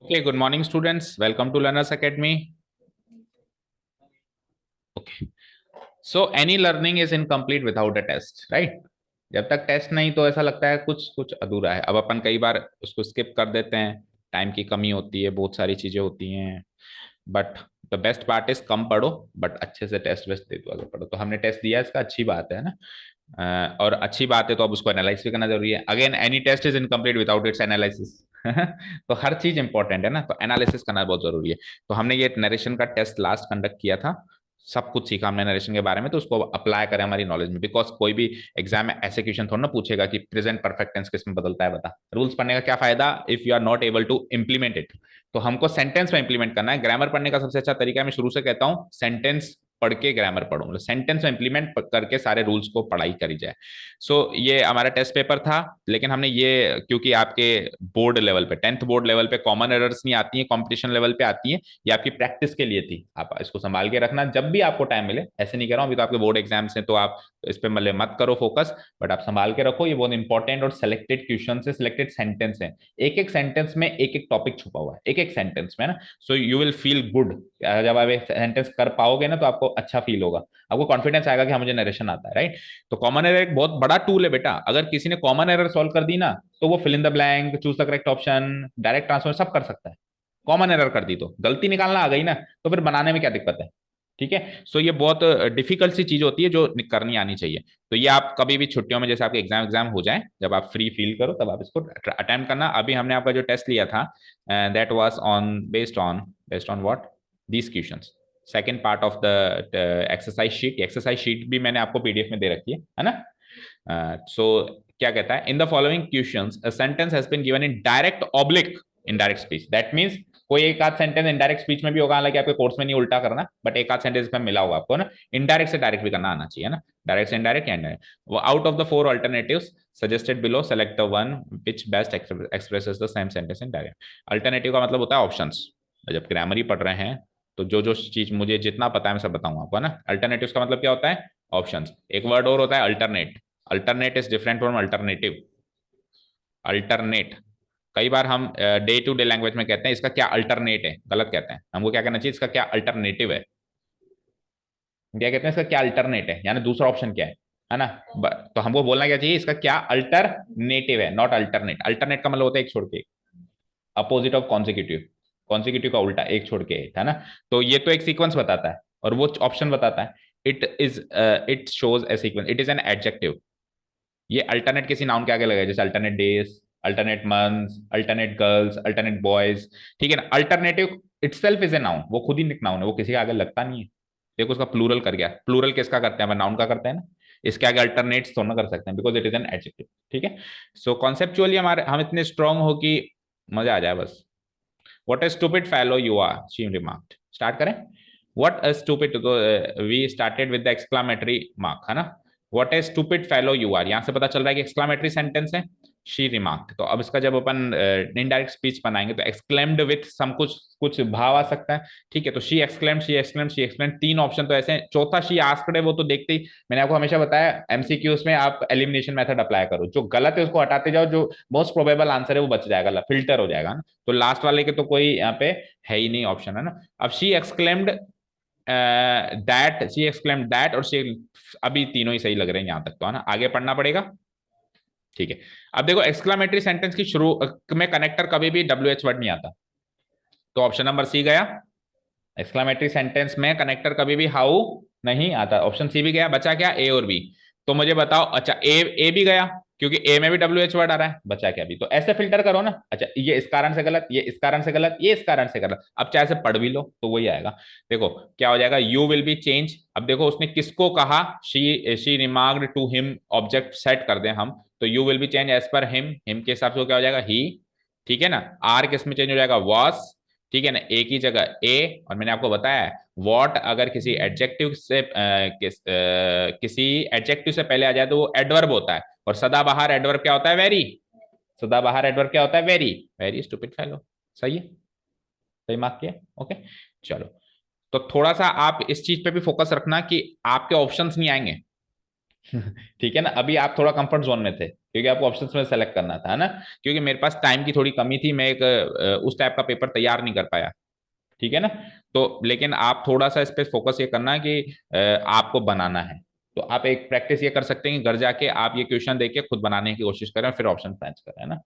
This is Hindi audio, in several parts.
Okay, good morning, students. Welcome to Learners Academy. Okay, so any learning is incomplete without a test, right? जब तक टेस्ट नहीं तो ऐसा लगता है कुछ कुछ अधूरा है। अब अपन कई बार उसको स्किप कर देते हैं, टाइम की कमी होती है, बहुत सारी चीजें होती हैं। But the best part is come पढ़ो, बट अच्छे से टेस्ट वेस्ट दे दो अगर पढ़ो तो। हमने टेस्ट दिया, इसका अच्छी बात है ना। और अच्छी बात है तो अब उसको एनालाइज भी करना जरूरी है। Again, any test is incomplete without its analysis. तो हर चीज इंपॉर्टेंट है ना, तो एनालिसिस करना बहुत जरूरी है। तो हमने ये नरेशन का टेस्ट लास्ट कंडक्ट किया था, सब कुछ सीखा हमने नरेशन के बारे में, तो उसको अप्लाई करें हमारी नॉलेज में। बिकॉज कोई भी एग्जाम में ऐसे क्वेश्चन थोड़ा ना पूछेगा कि प्रेजेंट परफेक्ट टेंस किस में बदलता है, बता। रूल्स पढ़ने का क्या फायदा if you are not able to implement it. तो हमको सेंटेंस में इंप्लीमेंट करना है। ग्रामर पढ़ने का सबसे अच्छा तरीका, मैं शुरू से कहता हूँ, सेंटेंस पढ़ के ग्रामर पढ़ो, मतलब सेंटेंस में इंप्लीमेंट करके सारे रूल्स को पढ़ाई करी जाए। ये हमारा टेस्ट पेपर था। लेकिन हमने ये, क्योंकि आपके बोर्ड लेवल पे, 10th बोर्ड लेवल पे कॉमन एरर्स नहीं आती है, कंपटीशन लेवल पे आती है। ये आपकी प्रैक्टिस के लिए थी, आप इसको संभाल के रखना जब भी आपको टाइम मिले। ऐसे नहीं कह रहा हूं, अभी तो आपके बोर्ड एग्जाम्स हैं तो आप इस पे मतलब मत करो फोकस, बट आप संभाल के रखो। ये बहुत इंपॉर्टेंट और सिलेक्टेड क्वेश्चन है, सिलेक्टेड सेंटेंस है। एक एक सेंटेंस में एक एक टॉपिक छुपा हुआ है, एक एक सेंटेंस में ना। So you will feel good. जब आप एक सेंटेंस कर पाओगे ना तो आपको अच्छा फील होगा, आपको कॉन्फिडेंस आएगा कि हाँ मुझे नरेशन आता है, राइट। तो कॉमन एरर एक बहुत बड़ा टूल है बेटा। अगर किसी ने कॉमन एरर सॉल्व कर दी ना, तो वो fill in the blank, choose the correct option, direct transfer सब कर सकता है। कॉमन एरर कर दी तो गलती निकालना आ गई ना, तो फिर बनाने में क्या दिक्कत है। ठीक है, सो ये बहुत डिफिकल्ट सी चीज होती है जो करनी आनी चाहिए। तो ये आप कभी भी छुट्टियों में, जैसे आपके एग्जाम एग्जाम हो जाए, जब आप फ्री फील करो तब आप इसको अटेम्प्ट करना। अभी हमने आपका जो टेस्ट लिया था, that was on based on what, these questions. Second part of the exercise sheet. Exercise sheet भी मैंने आपको पीडीएफ में दे रखी है ना। क्या कहता है, in the following questions a sentence has been given in direct oblique indirect speech. That means कोई एक आध सेंटेंस इनडायरेक्ट स्पीच में भी होगा, हालांकि आपके कोर्स में नहीं उल्टा करना, बट एक आध सेंटेंस में मिला होगा आपको ना। इनडायरेक्ट से डायरेक्ट भी करना आना चाहिए ना, डायरेक्ट से इनडायरेक्ट या इनडायरेक्ट। वो out of the four alternatives suggested below select the one which best expresses the same sentence in direct. Alternative का मतलब होता है ऑप्शंस। जब ग्रामर ही पढ़ रहे हैं तो जो जो चीज मुझे जितना पता है मैं सब बताऊंगा आपको ना। अल्टरनेटिव का मतलब क्या होता है, ऑप्शंस। एक वर्ड और होता है alternate. Alternate is different from alternative. Alternate, कई बार हम डे टू डे लैंग्वेज में कहते हैं इसका क्या अल्टरनेट है, गलत कहते हैं। हमको क्या कहना चाहिए, इसका क्या अल्टरनेटिव है। क्या कहते हैं, इसका क्या अल्टरनेट है, यानी दूसरा ऑप्शन क्या है ना। तो हमको बोलना क्या चाहिए, इसका क्या अल्टरनेटिव है, नॉट अल्टरनेट। अल्टरनेट का मतलब होता है एक छोड़ के, अपोजिट ऑफ कॉन्सिक्यूटिव। कॉन्सिक्यूटिव का उल्टा, एक छोड़ के एक, है ना। तो ये तो एक सीक्वेंस बताता है और वो ऑप्शन बताता है। It shows A sequence, it is an adjective. ये अल्टरनेट किसी नाउन के आगे लगेगा, जैसे alternate days, alternate months, alternate girls, alternate boys. ठीक है ना। Alternative itself is a noun, वो खुद ही एक नाउन है, वो किसी के आगे लगता नहीं है। देखो उसका प्लूरल कर गया। प्लूरल किसका करते हैं, नाउन का करते हैं ना। इसके आगे अल्टरनेट्स थोड़ा ना कर सकते हैं, because it is an adjective. ठीक है। सो कॉन्सेप्चुअली हमारे हम इतने स्ट्रांग हो कि मजा आ जाए बस। What a stupid fellow you are, she remarked. Start करें। What a stupid, we started with the exclamatory mark, है ना। What a stupid fellow you are, यहां से पता चल रहा है कि एक्सक्लामेटरी सेंटेंस है। शी रिमार्क्ड, तो अब इसका जब अपन इनडायरेक्ट स्पीच बनाएंगे तो एक्सक्लेम्ड विथ सम कुछ कुछ भाव आ सकता है। ठीक है, तो she exclaimed, she exclaimed, she exclaimed, तीन ऑप्शन तो ऐसे हैं। चौथा शी आस्क्ड है, वो तो देखते ही मैंने आपको हमेशा बताया, एमसीक्यूज में आप एलिमिनेशन मेथड अप्लाई करो, जो गलत है उसको हटाते जाओ, जो मोस्ट प्रोबेबल आंसर है वो बच जाएगा, फिल्टर हो जाएगा ना। तो लास्ट वाले के तो कोई यहाँ पे है ही नहीं ऑप्शन, है ना। अब she exclaimed that, she exclaimed that और शी, अभी तीनों ही सही लग रहे हैं यहां तक तो, है ना। आगे पढ़ना पड़ेगा। ठीक है। अब देखो एक्सक्लामेटरी सेंटेंस की शुरू में कनेक्टर कभी भी डब्ल्यू एच वर्ड नहीं आता, तो ऑप्शन नंबर सी गया। एक्सक्लामेटरी सेंटेंस में कनेक्टर कभी भी हाउ नहीं आता, ऑप्शन सी भी गया। बचा क्या, ए और बी। तो मुझे बताओ, अच्छा ए, ए भी गया, क्योंकि ए में भी डब्ल्यू एच वर्ड आ रहा है। बचा क्या भी, तो ऐसे फिल्टर करो ना। अच्छा ये इस कारण से गलत, ये इस कारण से गलत, ये इस कारण से गलत, अब चाहे से पढ़ भी लो तो वही आएगा। देखो क्या हो जाएगा, यू विल बी चेंज। अब देखो उसने किसको कहा, she remarked to him, object set कर दें हम, तो you will be change as per him, him के हिसाब से क्या हो जाएगा, ही। ठीक है ना। आर किस में चेंज हो जाएगा, वॉस। ठीक है ना, ए की जगह ए। और मैंने आपको बताया वॉट अगर किसी एडजेक्टिव से किसी एडजेक्टिव से पहले आ जाए तो वो एडवर्ब होता है। और सदाबहार एडवर्ब क्या होता है, वेरी। सदाबहार एडवर्ब क्या होता है, वेरी। Very stupid fellow. सही है, सही मार्क किया। ओके, चलो। तो थोड़ा सा आप इस चीज पे भी फोकस रखना कि आपके ऑप्शंस नहीं आएंगे। ठीक है ना, अभी आप थोड़ा कंफर्ट जोन में थे क्योंकि आपको ऑप्शंस में सेलेक्ट करना था, है ना, क्योंकि मेरे पास टाइम की थोड़ी कमी थी, मैं एक उस टाइप का पेपर तैयार नहीं कर पाया। ठीक है ना, तो लेकिन आप थोड़ा सा इस पे फोकस ये करना कि आपको बनाना है। तो आप एक प्रैक्टिस ये कर सकते हैं कि घर जाके आप ये क्वेश्चन देख के खुद बनाने की कोशिश करें, फिर ऑप्शन मैच करें, है ना।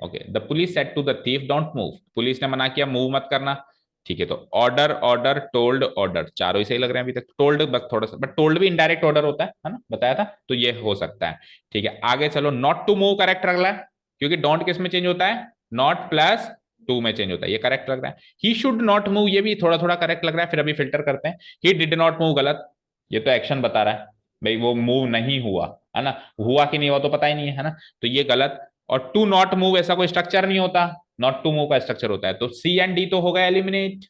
Okay, the police said to the thief don't move, police ने मना किया मूव मत करना। ठीक है, तो ऑर्डर ऑर्डर टोल्ड ऑर्डर, चारों ही सही लग रहे हैं अभी तक। टोल्ड बस थोड़ा सा, बट टोल्ड भी इनडायरेक्ट ऑर्डर होता है ना, बताया था, तो ये हो सकता है। ठीक है, आगे चलो, नॉट टू मूव करेक्ट लग रहा है, क्योंकि डोंट किस में चेंज होता है, नॉट प्लस टू में चेंज होता है, ये करेक्ट लग रहा है। ही शुड नॉट मूव, ये भी थोड़ा थोड़ा करेक्ट लग रहा है, फिर अभी फिल्टर करते हैं। ही डिड नॉट मूव गलत, ये तो एक्शन बता रहा है भाई, वो मूव नहीं हुआ, है ना, हुआ कि नहीं हुआ तो पता ही नहीं है ना, तो ये गलत। और टू नॉट मूव ऐसा कोई स्ट्रक्चर नहीं होता, नॉट टू मूव का स्ट्रक्चर होता है, तो सी एंड डी तो होगा एलिमिनेट।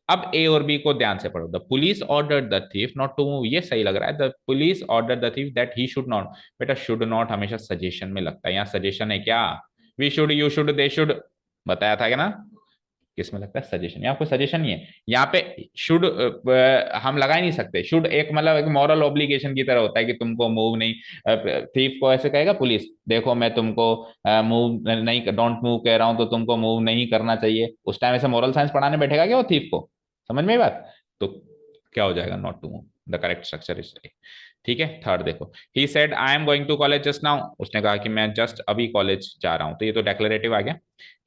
अब ए और बी को ध्यान से पढ़ो, the police order the thief not to move, ये सही लग रहा है, the police order the thief that he should not. बेटा शुड नॉट हमेशा सजेशन में लगता है, यहाँ सजेशन है क्या, we should, you should, they should, बताया था क्या ना, किसमें लगता है सजेशन, यहाँ कोई सजेशन नहीं है, यहाँ पे शुड हम लगा ही नहीं सकते, शुड एक मतलब एक मॉरल ऑब्लिगेशन की तरह होता है कि तुमको मूव नहीं, थीफ को ऐसे कहेगा पुलिस, देखो मैं तुमको मूव नहीं, डोंट मूव कह रहा हूं, तो तुमको मूव नहीं करना चाहिए, उस टाइम ऐसे मॉरल साइंस पढ़ाने बैठेगा क्या वो थीफ को, समझ में बात, तो क्या हो जाएगा, not to move, the correct structure is. ठीक है, थर्ड देखो, he said I am going to college just now, उसने कहा कि मैं जस्ट अभी कॉलेज जा रहा हूं, तो ये तो डेक्लेरेटिव आ गया।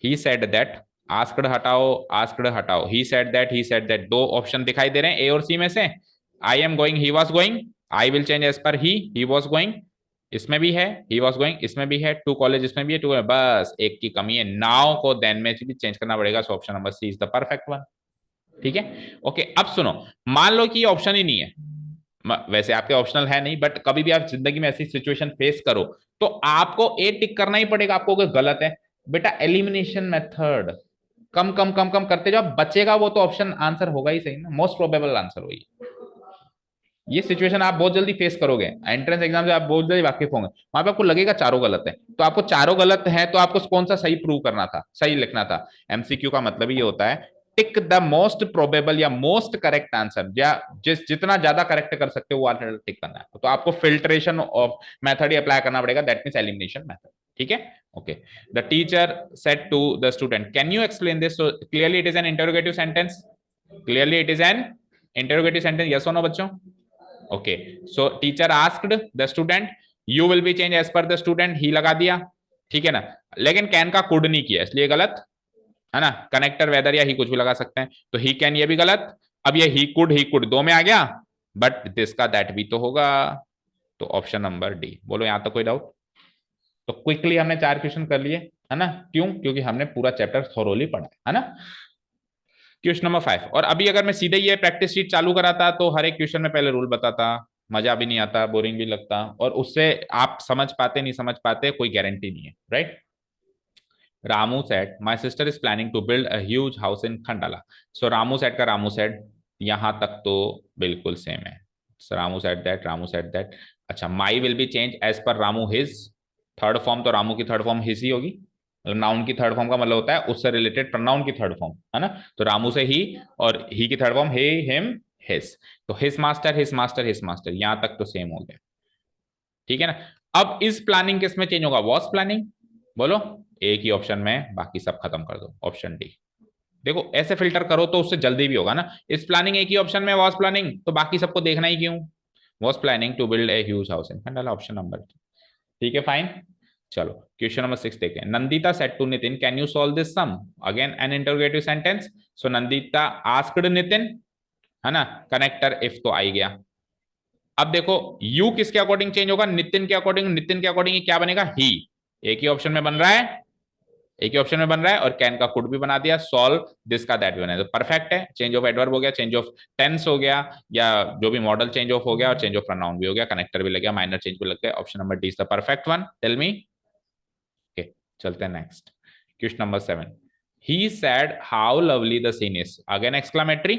ही सेड दैट, आस्क्ड हटाओ, आस्क्ड हटाओ, he said that, he said that, दो ऑप्शन दिखाई दे रहे हैं ए और सी में से, I am going, he was going, I will change as per he was going, इसमें भी है, ही वॉज गोइंग इसमें भी है, टू कॉलेज इसमें भी है, टू, बस एक की कमी है, नाउ को देन में भी चेंज करना पड़ेगा, so option number C is the perfect one. ठीक है, ओके, अब सुनो, मान लो कि ये ऑप्शन ही नहीं है, वैसे आपके ऑप्शनल है नहीं, बट कभी भी आप जिंदगी में ऐसी सिचुएशन फेस करो तो आपको ए टिक करना ही पड़ेगा, आपको अगर गलत है, बेटा एलिमिनेशन मेथड, कम कम कम कम करते जाओ, बचेगा वो तो ऑप्शन आंसर होगा ही सही ना, मोस्ट प्रोबेबल आंसर वही। ये सिचुएशन आप बहुत जल्दी फेस करोगे, एंट्रेंस एग्जाम से आप बहुत जल्दी वाकिफ होंगे, वहां पे आपको लगेगा चारों गलत है, तो आपको चारों गलत है तो आपको कौन सा सही प्रूव करना था, सही लिखना था। एमसीक्यू का मतलब ये होता है, टिक द मोस्ट प्रोबेबल या मोस्ट करेक्ट आंसर, या जितना ज्यादा करेक्ट कर सकते हो वो आंसर टिक करना है, तो आपको फिल्ट्रेशन ऑफ मेथड ही अप्लाई करना पड़ेगा, दैट मींस एलिमिनेशन मेथड। ठीक है, okay, the teacher said to the student can you explain this, so clearly it is an interrogative sentence, clearly it is an interrogative sentence, yes और नो बच्चों। Okay, so teacher asked the student, you will be change as per the student, ही लगा दिया, ठीक है ना, लेकिन कैन का कुड नहीं किया, इसलिए गलत, है ना, कनेक्टर वेदर या ही कुछ भी लगा सकते हैं, तो ही कैन ये भी गलत। अब ये ही कुड दो में आ गया, बट दिस का दैट भी तो होगा, तो ऑप्शन नंबर डी, बोलो यहां तक कोई डाउट। तो क्विकली हमने चार क्वेश्चन कर लिए, है ना, क्यों, क्योंकि हमने पूरा चैप्टर थोरोली पढ़ा है ना। क्वेश्चन नंबर 5, और अभी अगर मैं सीधे ये प्रैक्टिस शीट चालू कराता तो हर एक क्वेश्चन में पहले रूल बताता, मजा भी नहीं आता, बोरिंग भी लगता, और उससे आप समझ पाते नहीं समझ पाते कोई गारंटी नहीं है, right. Ramu said my sister is planning to build a huge house in Khandala, so Ramu said का रामू सेट, यहां तक तो बिल्कुल सेम है, so, Ramu set that, Ramu set that, अच्छा, my will be change as per Ramu his, third form तो रामू की थर्ड फॉर्म हिज ही होगी, नाउन की थर्ड फॉर्म का मतलब होता है उससे रिलेटेड प्रोनाउन की थर्ड फॉर्म, है ना, तो रामू से ही, और ही की थर्ड फॉर्म हे, हिम, हिज, तो his master, his master, his master, यहां तक तो सेम हो गया। ठीक है ना, अब इस प्लानिंग किसमें चेंज होगा, वॉस प्लानिंग, बोलो एक ही ऑप्शन में, बाकी सब खत्म कर दो, ऑप्शन डी। देखो ऐसे फिल्टर करो तो उससे जल्दी भी होगा ना, इस प्लानिंग एक ही ऑप्शन में, वॉस प्लानिंग, तो बाकी सबको देखना ही क्यों, was planning to build a huge house in Khandala, option number. ठीक है, फाइन। चलो क्वेश्चन नंबर 6 देखते हैं, Nandita said to Nitin can you solve this sum, again an interrogative sentence, so Nandita asked Nitin, है ना, कनेक्टर इफ तो आई गया। अब देखो यू किसके अकॉर्डिंग चेंज होगा, नितिन के अकॉर्डिंग, नितिन के अकॉर्डिंग क्या बनेगा, ही, एक ही ऑप्शन में बन रहा है, एक ही ऑप्शन में बन रहा है, और कैन का कुड भी बना दिया, सॉल्व दिस का दैट भी बना, तो परफेक्ट है, चेंज ऑफ एडवर्ब हो गया, चेंज ऑफ टेंस हो गया, या जो भी मॉडल चेंज ऑफ हो गया, और चेंज ऑफ प्रोनाउन भी हो गया, कनेक्टर भी लग गया, माइनर चेंज भी लग गया, option number D is the perfect one, tell me. Okay, चलते हैं next, question number 7, he said how lovely the scene is, again exclamatory,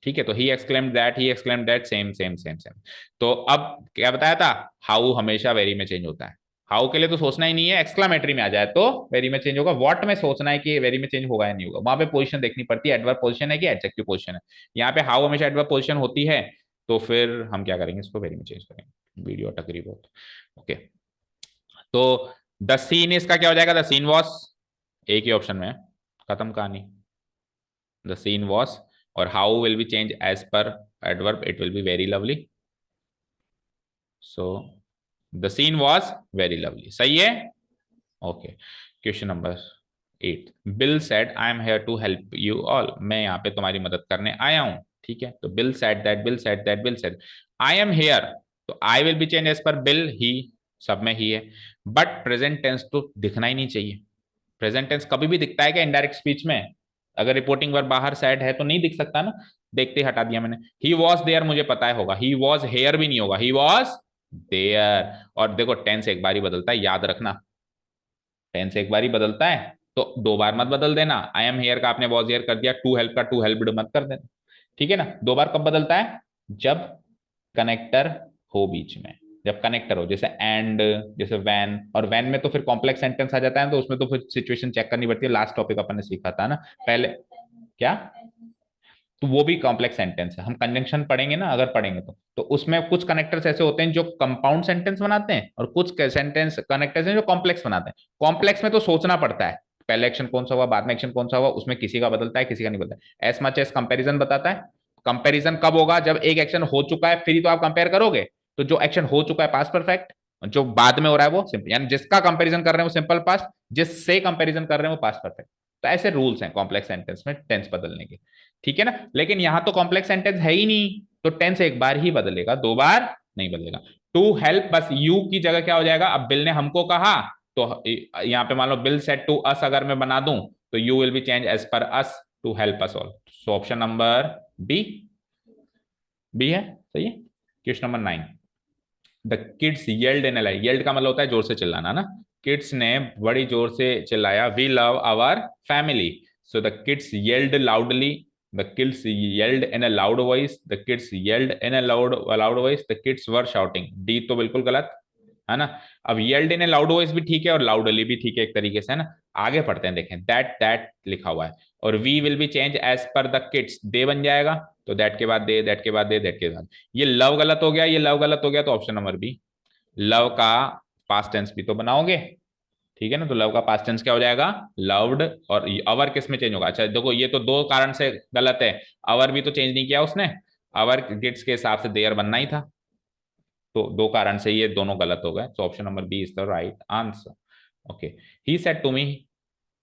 ठीक है, तो he exclaimed that, he exclaimed that, same same same same, तो अब क्या बताया था, हाउ हमेशा वेरी में चेंज होता है, हाउ के लिए तो सोचना ही नहीं है, एक्सक्लामेटरी में आ जाए तो वेरी में चेंज होगा, व्हाट में सोचना है कि वेरी में चेंज होगा या नहीं होगा, वहां पे पोजीशन देखनी पड़ती है, एडवर्ब पोजीशन है कि एडजेक्टिव पोजीशन है, यहाँ पे हाउ हमेशा एडवर्ब पोजीशन होती है, तो फिर हम क्या करेंगे, इसको वेरी में चेंज करेंगे। वीडियो अटक रही बहुत। ओके, तो द सीन इसका क्या हो जाएगा? द सीन वॉस, एक ही ऑप्शन में है, खत्म कहानी। द सीन वॉस, और how will be change as per adverb, it will be very lovely. So the scene was very lovely, सही है। Okay, question number 8, Bill said I am here to help you all, मैं यहाँ पे तुम्हारी मदद करने आया हूँ। ठीक है, तो Bill said that, Bill said that, Bill said I am here, तो I will be change as per Bill, he, सब में ही है। बट प्रेजेंट टेंस तो दिखना ही नहीं चाहिए। प्रेजेंट टेंस कभी भी दिखता है क्या इंडायरेक्ट स्पीच में? अगर रिपोर्टिंग वर्ब बाहर साइड है तो नहीं दिख सकता ना, देखते ही हटा दिया मैंने। ही वॉज देयर मुझे पता है होगा, ही वॉज हेयर भी नहीं होगा, ही वॉज देयर। और देखो टेंस एक बार ही बदलता है, याद रखना, टेंस एक बार ही बदलता है, तो दो बार मत बदल देना। आई एम हेयर का आपने वॉज हेयर कर दिया, टू हेल्प का टू हेल्प्ड मत कर देना। ठीक है ना, दो बार कब बदलता है? जब कनेक्टर हो बीच में, जब कनेक्टर हो, जैसे एंड, जैसे वैन, और वैन में तो फिर कॉम्प्लेक्स सेंटेंस आ जाता है, तो उसमें तो फिर सिचुएशन चेक करनी पड़ती है। लास्ट टॉपिक अपन ने सीखा था ना पहले, क्या? तो वो भी कॉम्प्लेक्स सेंटेंस है, हम कंजंक्शन पढ़ेंगे ना अगर पढ़ेंगे तो उसमें कुछ कनेक्टर्स ऐसे होते हैं जो कंपाउंड सेंटेंस बनाते हैं, और कुछ सेंटेंस कनेक्टर्स हैं जो कॉम्प्लेक्स बनाते हैं। कॉम्प्लेक्स में तो सोचना पड़ता है, पहले एक्शन कौन सा हुआ, बाद में एक्शन कौन सा हुआ, उसमें किसी का बदलता है, किसी का नहीं बदलता। एज मच एज कंपेरिजन बताता है। कंपेरिजन कब होगा? जब एक एक्शन हो चुका है फिर ही तो आप कंपेयर करोगे। तो जो एक्शन हो चुका है पास्ट परफेक्ट, जो बाद में हो रहा है वो सिंपल, यानी जिसका कंपेरिजन कर रहे हैं वो सिंपल पास्ट, जिससे कंपेरिजन कर रहे हैं वो पास्ट परफेक्ट। तो ऐसे रूल्स हैं कॉम्प्लेक्स सेंटेंस में टेंस बदलने के। ठीक है ना, लेकिन यहां तो कॉम्प्लेक्स सेंटेंस है ही नहीं, तो टेंस एक बार ही बदलेगा, दो बार नहीं बदलेगा। टू हेल्प, बस यू की जगह क्या हो जाएगा? अब बिल ने हमको कहा, तो यहाँ पे मान लो बिल सेड टू अस अगर मैं बना दूं, तो you will be change as per us to help us all. So option number B, B है, सही है। Question number 9, the kids yelled in एल, येल्ड का मतलब होता है जोर से चिल्लाना ना। किड्स ने बड़ी जोर से चिल्लाया, we love our family. So the kids yelled loudly, the kids yelled in a loud voice, the kids yelled in a loud voice, the kids were shouting. D तो बिल्कुल गलत है ना। अब yelled in a loud voice भी ठीक है और लाउडली भी ठीक है एक तरीके से, है ना। आगे पढ़ते हैं, देखें, दैट लिखा हुआ है, और we will be change as per the kids, they बन जाएगा, तो दैट के बाद दे, दैट के बाद दे, दैट के बाद ये लव गलत हो गया, ये लव गलत हो गया, तो ऑप्शन नंबर बी, लव का पास्ट टेंस भी तो बनाओगे। ठीक है ना, तो लव का पास्ट टेंस क्या हो जाएगा? लव्ड। और अवर किस में चेंज होगा? अच्छा देखो, ये तो दो कारण से गलत है, अवर भी तो चेंज नहीं किया उसने, अवर किड्स के हिसाब से देयर बनना ही था, तो दो कारण से ये दोनों गलत हो गए, तो option number B is the right answer. Okay, he said to me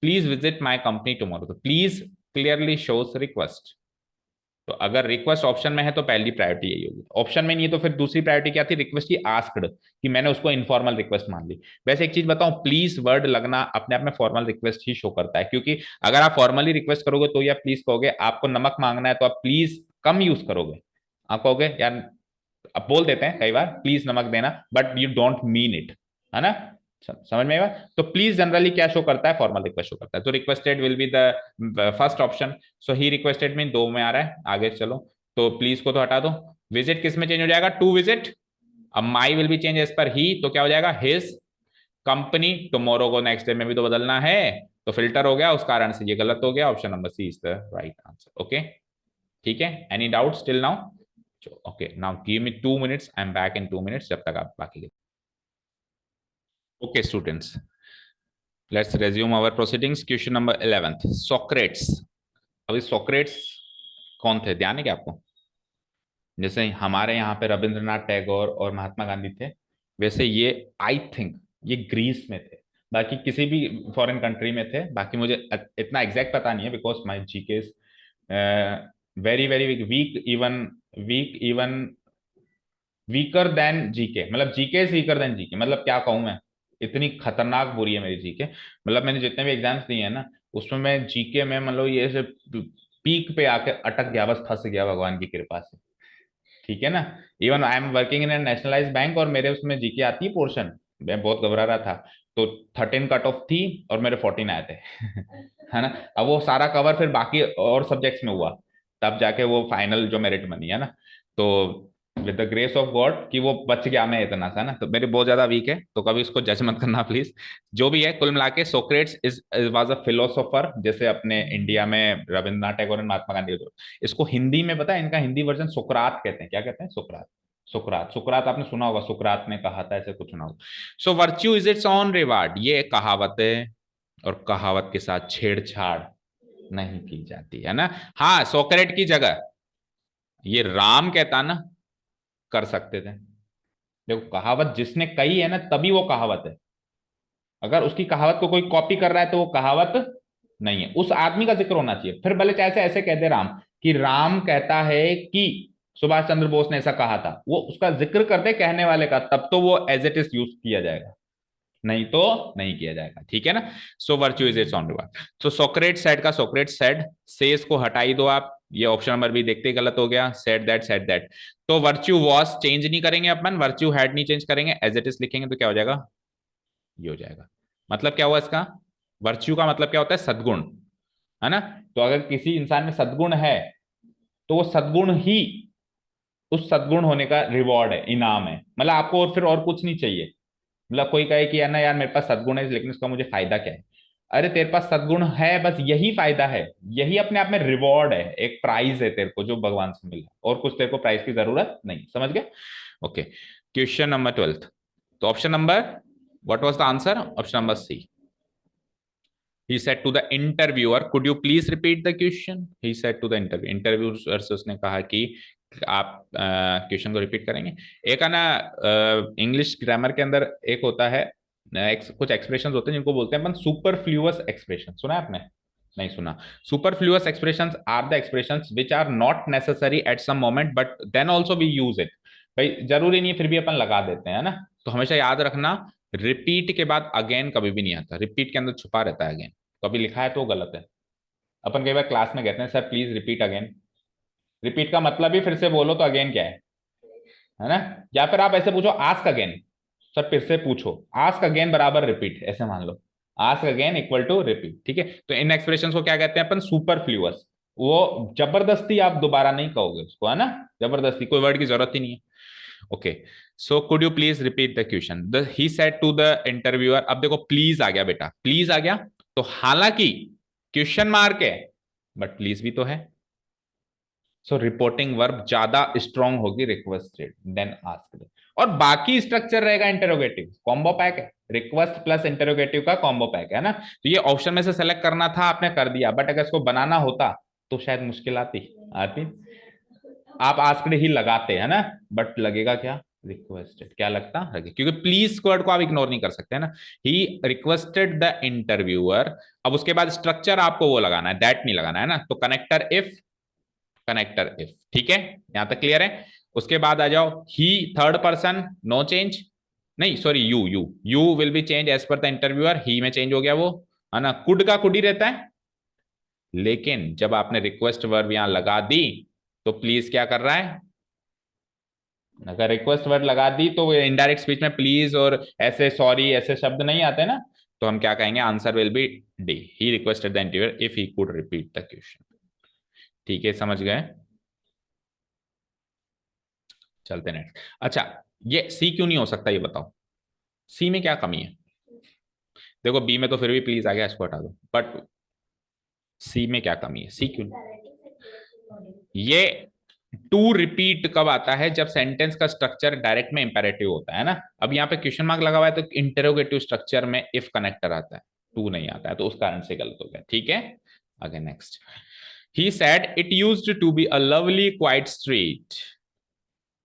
please visit my company tomorrow, तो प्लीज क्लियरली शोस रिक्वेस्ट, तो अगर रिक्वेस्ट ऑप्शन में है तो पहली प्रायोरिटी यही होगी। ऑप्शन में नहीं है तो फिर दूसरी प्रायोरिटी क्या थी? रिक्वेस्ट की आस्क्ड, कि मैंने उसको इनफॉर्मल रिक्वेस्ट मान ली। वैसे एक चीज बताऊं, प्लीज वर्ड लगना अपने आप में फॉर्मल रिक्वेस्ट ही शो करता है, क्योंकि अगर आप फॉर्मली रिक्वेस्ट करोगे तो या प्लीज कहोगे, आपको नमक मांगना है तो आप प्लीज कम यूज करोगे, आप कहोगे यार, अब बोल देते हैं कई बार प्लीज नमक देना, but you don't mean it, है ना। समझ में आएगा? तो प्लीज जनरली क्या शो करता है? फॉर्मल रिक्वेस्ट शो करता है, तो requested will be the first option. So he requested में दो में आ रहा है, आगे चलो, तो प्लीज को तो हटा दो। विजिट किस में चेंज हो जाएगा? To visit. अब my will be change as per he, तो क्या हो जाएगा? हिज कंपनी, टुमारो को नेक्स्ट डे में भी तो बदलना है, तो फिल्टर हो गया, उस कारण से ये गलत हो गया, option number C is the right answer. Okay, ठीक है, any doubt still now? Okay, now give me 2 minutes, I am back in 2 minutes, जब तक आप बाकी। Okay students, let's resume our proceedings. Question number 11, Socrates. अभी सोक्रेट्स कौन थे, ध्यान है क्या आपको? जैसे हमारे यहाँ पे रविंद्रनाथ टैगोर और महात्मा गांधी थे, वैसे ये आई थिंक ये ग्रीस में थे, बाकी किसी भी फॉरेन कंट्री में थे, बाकी मुझे इतना एग्जैक्ट पता नहीं है, because my GK is very very weak, even weak, even weaker than GK, मतलब GK is weaker than GK, मतलब क्या कहूं मैं, इतनी खतरनाक बुरी है मेरी जीके। मतलब मैंने जितने भी एग्जाम्स दिए हैं ना, उसमें मैं जीके में मतलब ये से पीक पे आके अटक गया, बस फंस गया भगवान की कृपा से। ठीक है ना, even I am working in nationalise bank, और मेरे उसमें जीके आती है पोर्शन, मैं बहुत घबरा रहा था, तो 13 कट ऑफ थी और मेरे 14 आए थे है ना। अब वो सारा कवर फिर बाकी और सब्जेक्ट्स में हुआ, तब जाके वो फाइनल जो मेरिट बनी है ना, तो with the grace of God कि वो बच गया, मैं इतना सा ना, तो मेरी बहुत ज्यादा वीक है, तो कभी इसको जज मत करना प्लीज। जो भी है, कुल मिला के Socrates is was a philosopher, जैसे अपने इंडिया में रविंद्रनाथ टैगोर और महात्मा गांधी। इसको हिंदी में पता है, इनका हिंदी वर्जन सुकरात कहते हैं, क्या कहते हैं? सुकरात। सुकरात, सुकरात आपने सुना होगा, सुकरात ने कहा था, ऐसे कुछ ना होगा। So virtue is its own reward, ये कहावत है, और कहावत के साथ छेड़छाड़ नहीं की जाती है ना। हाँ, सोक्रेट की जगह ये राम कहता ना, कर सकते थे। देखो कहावत जिसने कही है ना, तभी वो कहावत है। अगर उसकी कहावत को कोई कॉपी कर रहा है तो वो कहावत नहीं है, उस आदमी का जिक्र होना चाहिए। फिर भले चाहे से ऐसे कह दे राम, कि राम कहता है कि सुभाष चंद्र बोस ने ऐसा कहा था, वो उसका जिक्र कर दे कहने वाले का, तब तो वो एज इट इज यूज किया जाएगा, नहीं तो नहीं किया जाएगा, ठीक है ना। So virtue is its own reward. तो सोक्रेट सेड का सोक्रेट सेड, सेज को हटा ही दो आप, ये ऑप्शन नंबर भी देखते ही गलत हो गया, सेड दैट। तो वर्च्यू वॉज चेंज नहीं करेंगे अपन, वर्च्यू हैड नहीं चेंज करेंगे, एज इट इज लिखेंगे, तो क्या हो जाएगा, ये हो जाएगा। मतलब क्या हुआ इसका, वर्च्यू का मतलब क्या होता है, सद्गुण, है ना। तो अगर किसी इंसान में सद्गुण है, तो वो सद्गुण ही उस सद्गुण होने का रिवॉर्ड है, इनाम है। मतलब आपको और फिर और कुछ नहीं चाहिए। मतलब कोई कहे कि यार ना यार मेरे पास सद्गुण है, लेकिन उसका मुझे फायदा क्या है। अरे तेरे पास सद्गुण है, बस यही फायदा है, यही अपने आप में रिवॉर्ड है, एक प्राइज है तेरे को जो भगवान से मिला, और कुछ तेरे को प्राइज की जरूरत नहीं, समझ गया। Okay, question number 12। तो option number, what was the answer, option number C. He said to the interviewer, could you please repeat the question? He said to the interviewer से उसने कहा कि आप क्वेश्चन को रिपीट करेंगे। एक है ना, इंग्लिश ग्रामर के अंदर एक होता है, कुछ एक्सप्रेशंस होते हैं जिनको बोलते हैं अपन सुपरफ्लुअस एक्सप्रेशन, सुना है आपने, नहीं सुना। Superfluous expressions are the expressions which are not necessary at some moment but then also we use it. भाई जरूरी नहीं है, फिर भी अपन लगा देते हैं, ना। तो हमेशा याद रखना, रिपीट के बाद अगेन कभी भी नहीं आता, रिपीट के अंदर छुपा रहता है अगेन। कभी लिखा है तो गलत है। अपन कई बार क्लास में कहते हैं sir please repeat again, repeat का मतलब ही फिर से बोलो, तो अगेन क्या है ना। या फिर आप ऐसे पूछो आस्क अगेन, सर फिर से पूछो, आस्क अगेन बराबर रिपीट, ऐसे मान लो, ask again equal to repeat, ठीक है। तो इन एक्सप्रेशन को क्या कहते हैं अपन, सुपरफ्लुअस। वो जबरदस्ती आप दोबारा नहीं कहोगे उसको, है ना, जबरदस्ती कोई वर्ड की जरूरत ही नहीं है। Okay, so could you please repeat the question, the he said to the interviewer. अब देखो प्लीज आ गया बेटा, प्लीज आ गया, तो हालांकि क्वेश्चन मार्क है, बट प्लीज भी तो है। सो रिपोर्टिंग वर्ब ज्यादा स्ट्रांग होगी रिक्वेस्टेड देन आस्क्ड, और बाकी स्ट्रक्चर रहेगा इंटरोगेटिव, कॉम्बो पैक है, रिक्वेस्ट प्लस इंटरोगेटिव का कॉम्बो पैक है ना। तो ये ऑप्शन में से सेलेक्ट करना था, आपने कर दिया, बट अगर इसको बनाना होता तो शायद मुश्किल आती आती। आप आस्क्ड ही लगाते हैं ना, बट लगेगा क्या, रिक्वेस्टेड, क्या लगता है, क्योंकि प्लीज वर्ड को आप इग्नोर नहीं कर सकते ना। He requested the interviewer. अब उसके बाद स्ट्रक्चर आपको वो लगाना है, दैट नहीं लगाना है ना, तो कनेक्टर इफ, कनेक्टर इफ, ठीक है, यहां तक क्लियर है। उसके बाद आ जाओ, he third person, no change, नहीं sorry, you will be change as per the interviewer, he में चेंज हो गया वो, है ना, कुड का कुड ही रहता है। लेकिन जब आपने रिक्वेस्ट वर्ब यहां लगा दी, तो प्लीज क्या कर रहा है, अगर रिक्वेस्ट वर्ड लगा दी तो इनडायरेक्ट स्पीच में प्लीज और ऐसे सॉरी ऐसे शब्द नहीं आते ना, तो हम क्या कहेंगे, answer will B D, he requested the interviewer if he could repeat the question, ठीक है, समझ गए। चलते नेक्स्ट। अच्छा, ये सी क्यों नहीं हो सकता, ये बताओ, सी में क्या कमी है। देखो बी में तो फिर भी प्लीज आ गया, इसको हटा दो, बट सी में क्या कमी है, सी क्यों ये टू रिपीट कब आता है, जब सेंटेंस का स्ट्रक्चर डायरेक्ट में इंपेरेटिव होता है ना। अब यहाँ पे क्वेश्चन मार्क लगा हुआ है, तो इंटेरोगेटिव स्ट्रक्चर में इफ कनेक्टर आता है, टू नहीं आता है, तो उस कारण से गलत हो गया, ठीक है। आगे next. He said it used to be a lovely quiet street,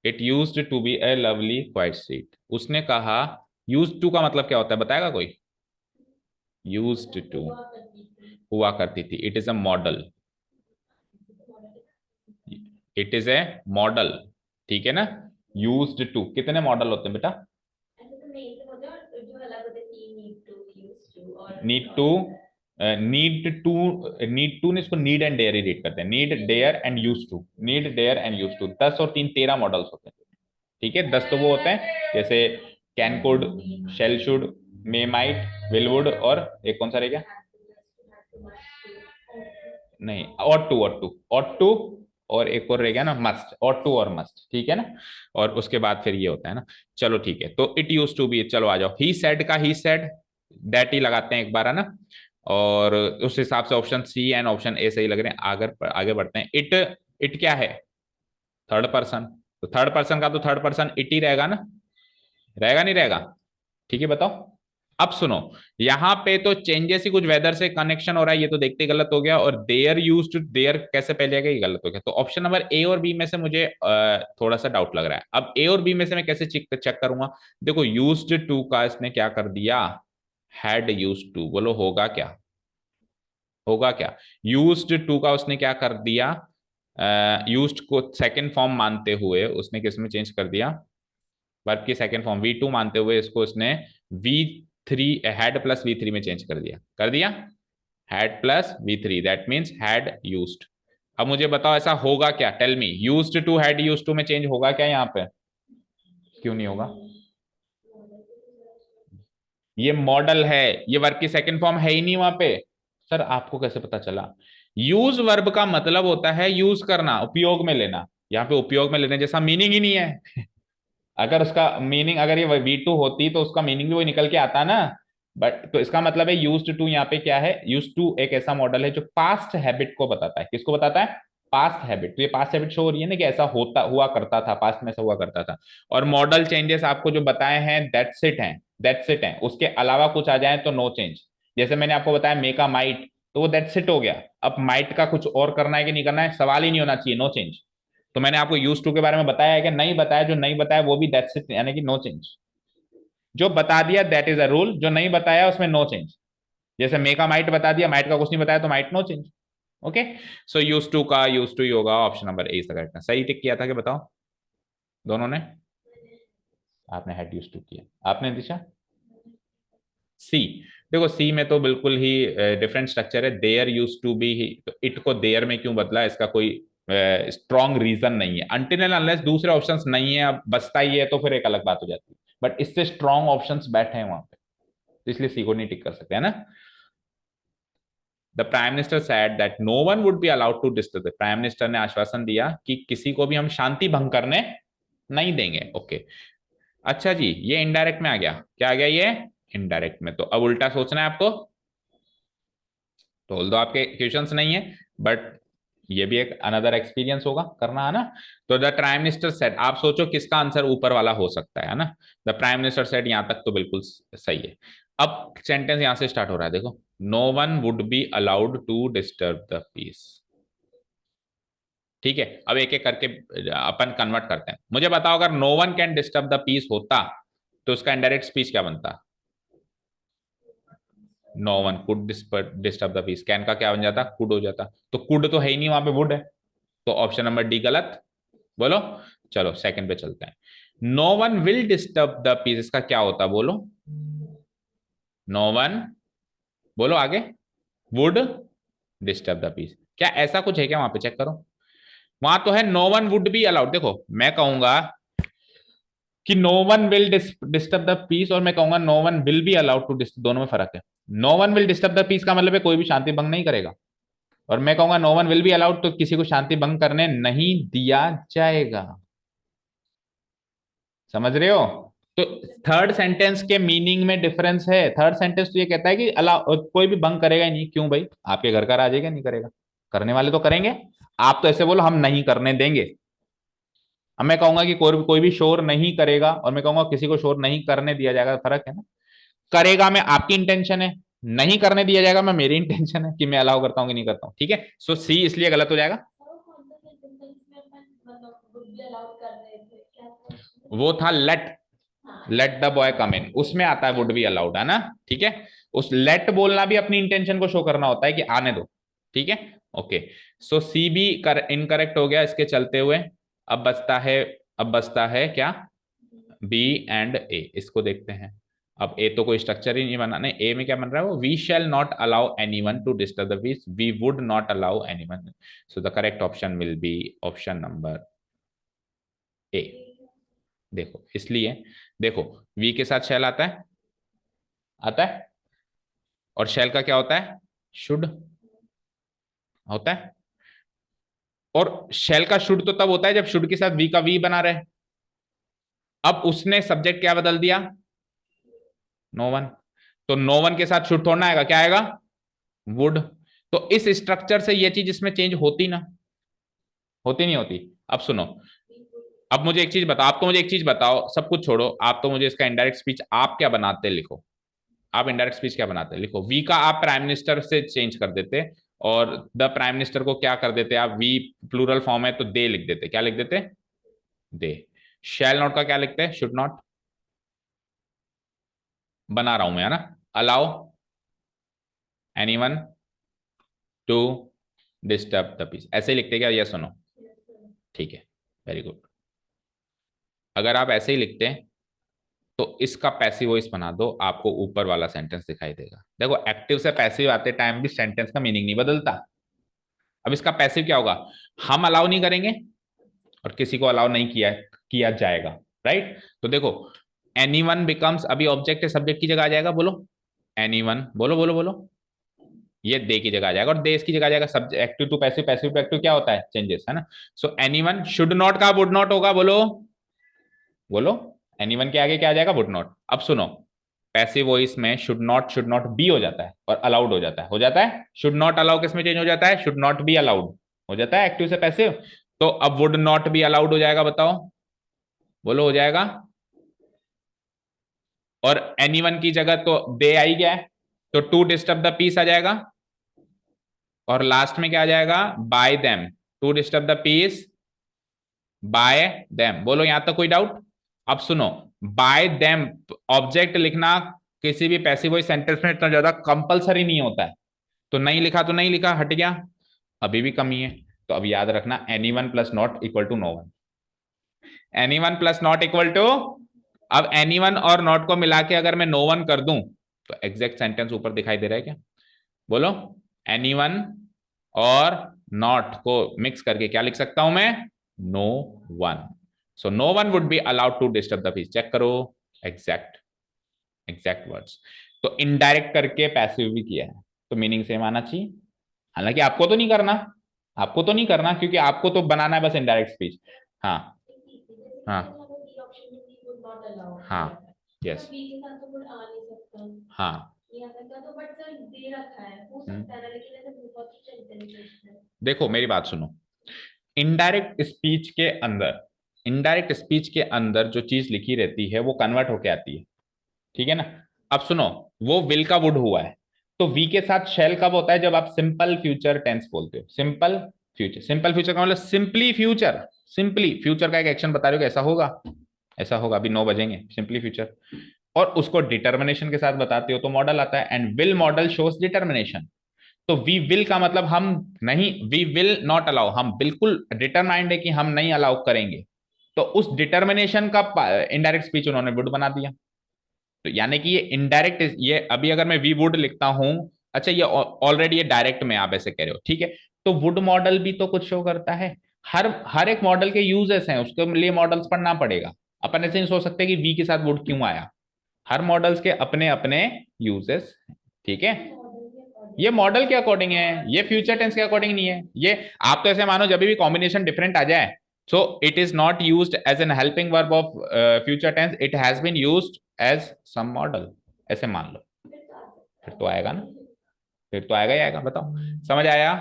it used to be a lovely quiet street. उसने कहा, यूज्ड टू का मतलब क्या होता है, बताएगा कोई, यूज्ड टू हुआ करती थी, it is a model, it is a model, ठीक है ना। यूज्ड टू कितने मॉडल होते हैं बेटा, नीड टू, नीड टू ने इसको नीड एंड डेयर ही रीड करते हैं, need dare and use to, need dare and use to, 10 और 3 13 मॉडल्स होते हैं, ठीक है। 10 तो वो होते हैं जैसे can could, shell should, may might, will would, और एक कौन सा रहेगा, नहीं, और टू और एक और रह गया ना, मस्ट, और टू और मस्ट, ठीक है ना। और उसके बाद फिर ये होता है ना। चलो ठीक है, तो इट यूज टू बी, चलो आ जाओ, ही सेड का ही सेड, दैट ही लगाते हैं एक बार, है ना। और उस हिसाब से option C and option A सही लग रहे हैं, आगे आगे बढ़ते हैं। इट क्या है, थर्ड पर्सन, तो थर्ड पर्सन का तो थर्ड पर्सन इट ही रहेगा ना, रहेगा नहीं रहेगा? ठीक है बताओ। अब सुनो, यहां पे तो चेंजेस ही कुछ वेदर से कनेक्शन हो रहा है, ये तो देखते ही गलत हो गया। और देयर यूज टू देयर कैसे पहले आएगा, ये गलत हो गया। तो ऑप्शन नंबर ए और बी में से मुझे थोड़ा सा डाउट लग रहा है। अब ए और बी में से मैं कैसे चेक करूंगा? देखो यूज्ड टू का इसने क्या कर दिया, हैड यूज्ड टू। बोलो होगा क्या, होगा क्या? यूज्ड टू का उसने क्या कर दिया, यूज्ड को सेकंड फॉर्म मानते हुए उसने किस में चेंज कर दिया, वर्ब की सेकंड फॉर्म V2 मानते हुए इसको उसने V3 हैड प्लस V3 में चेंज कर दिया, कर दिया। Had plus V3 that means had used. अब मुझे बताओ ऐसा होगा क्या, tell me, used to had used to में चेंज होगा क्या यहाँ पे? क्यों नहीं होगा? ये मॉडल है, ये वर्ब की सेकंड फॉर्म है ही नहीं वहां पे। सर आपको कैसे पता चला? यूज वर्ब का मतलब होता है यूज करना, उपयोग में लेना। यहाँ पे उपयोग में लेने जैसा मीनिंग ही नहीं है। अगर उसका मीनिंग, अगर ये V2 होती तो उसका मीनिंग भी वही निकल के आता ना। बट तो इसका मतलब है यूज्ड टू यहाँ पे क्या है, यूज्ड टू एक ऐसा मॉडल है जो पास्ट हैबिट को बताता है। किसको बताता है? Past habit. तो ये पास्ट हैबिट शो हो रही है ना कि ऐसा होता हुआ करता था, पास्ट में ऐसा हुआ करता था। और मॉडल चेंजेस आपको जो बताए हैं दैट्स इट हैं, दैट्स इट हैं। उसके अलावा कुछ आ जाए तो नो चेंज। जैसे मैंने आपको बताया मेक अ माइट, तो वो दैट्स इट हो गया। अब माइट का कुछ और करना है कि नहीं करना है, सवाल ही नहीं होना चाहिए, नो चेंज। तो मैंने आपको यूज टू के बारे में बताया है कि नहीं बताया? जो नहीं बताया वो भी दैट्स इट, यानी कि नो चेंज। जो बता दिया दैट इज अ रूल, जो नहीं बताया उसमें नो चेंज। जैसे मेका माइट बता दिया, माइट का कुछ नहीं बताया तो might no change. Okay, so use to का यूज टू ही होगा, ऑप्शन नंबर ए करेक्ट है। सही टिक किया था कि बताओ दोनों ने? आपने हेड यूज टू किया, आपने दिशा सी। देखो सी में तो बिल्कुल ही डिफरेंट स्ट्रक्चर है, देयर यूज टू बी ही, तो इट को देयर में क्यों बदला, इसका कोई स्ट्रॉन्ग रीजन नहीं है। अनटिल एंड अनलेस दूसरे ऑप्शंस नहीं है, अब बचता ही है तो फिर एक अलग बात हो जाती है। बट इससे स्ट्रॉन्ग ऑप्शंस बैठे हैं वहां पे, तो इसलिए सी को नहीं टिक कर सकते, है ना? The prime minister said that no one would be allowed to disturb. Prime minister ने आश्वासन दिया कि किसी को भी हम शांति भंग करने नहीं देंगे। ओके, अच्छा जी, ये इनडायरेक्ट में आ गया, क्या आ गया ये? इनडायरेक्ट में। तो अब उल्टा सोचना है आपको, तो बोल दो आपके क्वेश्चंस नहीं है, बट ये भी एक अनदर एक्सपीरियंस होगा करना, है ना? तो द प्राइम मिनिस्टर सेड, आप सोचो किसका आंसर ऊपर वाला हो सकता है ना? द प्राइम मिनिस्टर सेड, यहां तक तो बिल्कुल सही है। अब सेंटेंस यहां से स्टार्ट हो रहा है, देखो, no one would be allowed to disturb the peace. ठीक है, अब एक एक करके अपन कन्वर्ट करते हैं। मुझे बताओ अगर no one can disturb the peace होता तो उसका इनडायरेक्ट स्पीच क्या बनता? No one could disturb the peace, can का क्या बन जाता? कुड हो जाता। तो कुड तो है ही नहीं वहां पे, वुड है। तो ऑप्शन नंबर डी गलत। बोलो, चलो सेकंड पे चलते हैं। No one will disturb the peace, इसका क्या होता बोलो? नो वन, बोलो आगे, वुड डिस्टर्ब द पीस। क्या ऐसा कुछ है क्या वहां पे, चेक करो। वहां तो है no one would be allowed. देखो मैं कहूंगा कि no one will disturb the peace, और मैं कहूंगा no one will be allowed to disturb, दोनों में फर्क है। No one will disturb the peace का मतलब है कोई भी शांति भंग नहीं करेगा, और मैं कहूंगा no one will be allowed तो किसी को शांति भंग करने नहीं दिया जाएगा। समझ रहे हो? तो थर्ड सेंटेंस के मीनिंग में डिफरेंस है। थर्ड सेंटेंस तो ये कहता है कि अलाउ, कोई भी भंग करेगा ही नहीं। क्यों भाई, आपके घर का राज है क्या, नहीं करेगा? करने वाले तो करेंगे। आप तो ऐसे बोलो हम नहीं करने देंगे। अब मैं कहूंगा कि कोई भी शोर नहीं करेगा, और मैं कहूंगा किसी को शोर नहीं करने दिया जाएगा, फर्क है ना? करेगा में आपकी इंटेंशन है, नहीं करने दिया जाएगा मैं मेरी इंटेंशन है कि मैं अलाउ करता हूँ कि नहीं करता हूँ। ठीक है, सो सी इसलिए गलत हो जाएगा। वो था लेट द बॉय कम इन, उसमें आता है वुड बी अलाउड, है ना? ठीक है, उस लेट बोलना भी अपनी इंटेंशन को शो करना होता है कि आने दो। ठीक है, ओके, सो सी भी इनकरेक्ट हो गया इसके चलते हुए। अब बचता है, अब बचता है क्या? बी एंड ए, इसको देखते हैं। अब ए तो कोई स्ट्रक्चर ही नहीं बना, नहीं ए में क्या बन रहा है? वो we shall not allow any one to disturb the peace, we would not allow any one. So the correct option will be option number A. देखो इसलिए, देखो वी के साथ शैल आता है, आता है, और शैल का क्या होता है? शुड होता है। और शैल का शुड तो तब होता है जब शुड के साथ वी का वी बना रहे। अब उसने सब्जेक्ट क्या बदल दिया? No one. तो नो वन के साथ शुड थोड़ना आएगा, क्या आएगा? वुड। तो इस स्ट्रक्चर से ये चीज इसमें चेंज होती ना, होती नहीं होती? अब सुनो, अब मुझे एक चीज बताओ, आप तो मुझे एक चीज बताओ, सब कुछ छोड़ो, आप तो मुझे इसका इंडायरेक्ट स्पीच आप क्या बनाते लिखो। आप इंडायरेक्ट स्पीच क्या बनाते लिखो। वी का आप प्राइम मिनिस्टर से चेंज कर देते, और द प्राइम मिनिस्टर को क्या कर देते आप, वी प्लूरल फॉर्म है तो दे लिख देते, क्या लिख देते, दे। शैल नॉट का क्या लिखते हैं, शुड नॉट। बना रहा हूं मैं, है ना। Allow anyone to disturb the peace, ऐसे ही लिखते क्या, यस सुनो। ठीक है, वेरी गुड। अगर आप ऐसे ही लिखते हैं तो इसका पैसिव वॉइस बना दो, आपको ऊपर वाला सेंटेंस दिखाई देगा। देखो एक्टिव से पैसिव आते टाइम भी सेंटेंस का मीनिंग नहीं बदलता। अब इसका पैसिव क्या होगा, हम अलाउ नहीं करेंगे और किसी को अलाउ नहीं किया किया जाएगा, राइट। तो देखो एनीवन बिकम्स, अभी ऑब्जेक्ट है, सब्जेक्ट की जगह आ जाएगा, बोलो एनीवन, बोलो बोलो बोलो। ये दे की जगह आ जाएगा और दे इसकी जगह आ जाएगा। Subject active to passive, passive to active क्या होता है, चेंजेस, है ना। सो एनीवन शुड नॉट का वुड नॉट होगा, बोलो बोलो। एनीवन के आगे क्या आ जाएगा, वुड नॉट। अब सुनो, पैसिव वॉइस में शुड नॉट बी हो जाता है और अलाउड हो जाता है, हो जाता है। शुड नॉट अलाउ किस में चेंज हो जाता है, शुड नॉट बी अलाउड हो जाता है एक्टिव से पैसिव। तो अब वुड नॉट बी अलाउड हो जाएगा, बताओ बोलो, हो जाएगा। और एनीवन की जगह तो दे आई गया है, तो टू डिस्टर्ब द पीस आ जाएगा। और लास्ट में क्या आ जाएगा, by them, to disturb the peace by them, बोलो यहां तक कोई डाउट। अब सुनो, बाय देम ऑब्जेक्ट लिखना किसी भी पैसिव वॉइस सेंटेंस में इतना ज्यादा कंपलसरी नहीं होता है। तो नहीं लिखा तो नहीं लिखा, हट गया, अभी भी कमी है। तो अब याद रखना, any one plus not equal to no one. Any one plus not equal to, अब एनी वन और नॉट को मिला के अगर मैं नो वन कर दूं तो एग्जैक्ट सेंटेंस ऊपर दिखाई दे रहा है क्या, बोलो। एनी वन और नॉट को मिक्स करके क्या लिख सकता हूं मैं, no one. So no one would be allowed to disturb the peace, check करो, एग्जैक्ट एग्जैक्ट वर्ड्स। तो इनडायरेक्ट करके पैसिव भी किया है, तो मीनिंग सेम आना चाहिए। हालांकि आपको तो नहीं करना, आपको तो नहीं करना, क्योंकि आपको तो बनाना है बस इनडायरेक्ट स्पीच। हाँ हाँ हाँ, यस हाँ। देखो मेरी बात सुनो, इनडायरेक्ट स्पीच के अंदर, इनडायरेक्ट स्पीच के अंदर जो चीज लिखी रहती है वो कन्वर्ट होके आती है, ठीक है ना। अब सुनो, वो विल का वुड हुआ है, तो वी के साथ शेल कब होता है, जब आप सिंपल फ्यूचर टेंस बोलते हो। सिंपल फ्यूचर, सिंपल फ्यूचर का मतलब सिंपली फ्यूचर, सिंपली फ्यूचर का एक एक्शन बता रहे हो कि ऐसा होगा, ऐसा होगा, अभी 9 बजेंगे, सिंपली फ्यूचर। और उसको डिटर्मिनेशन के साथ बताते हो तो मॉडल आता है, and will model shows determination. तो वी विल का मतलब हम नहीं, वी विल नॉट अलाउ, हम बिल्कुल डिटरमाइंड है कि हम नहीं अलाउ करेंगे। तो उस डिटर्मिनेशन का इनडायरेक्ट स्पीच उन्होंने वुड बना दिया। तो यानी कि ये इनडायरेक्ट, ये अभी अगर मैं वी वुड लिखता हूं, अच्छा ये ऑलरेडी ये डायरेक्ट में आप ऐसे कह रहे हो, ठीक है। तो वुड मॉडल भी तो कुछ शो करता है। हर हर एक मॉडल के यूजेस हैं, उसके लिए मॉडल्स पढ़ना पड़ेगा। अपन ऐसे नहीं सोच सकते कि वी के साथ वुड क्यों आया। हर मॉडल्स के अपने अपने यूजेस, ठीक है। ये मॉडल के अकॉर्डिंग है, ये फ्यूचर टेंस के अकॉर्डिंग नहीं है। ये आप तो ऐसे मानो जब भी कॉम्बिनेशन डिफरेंट आ जाए, so it is not used as an helping verb of future tense, it has been used as some modal, ऐसे मान लो। फिर तो आएगा ना, फिर तो आएगा ही आएगा, बताओ समझ आया।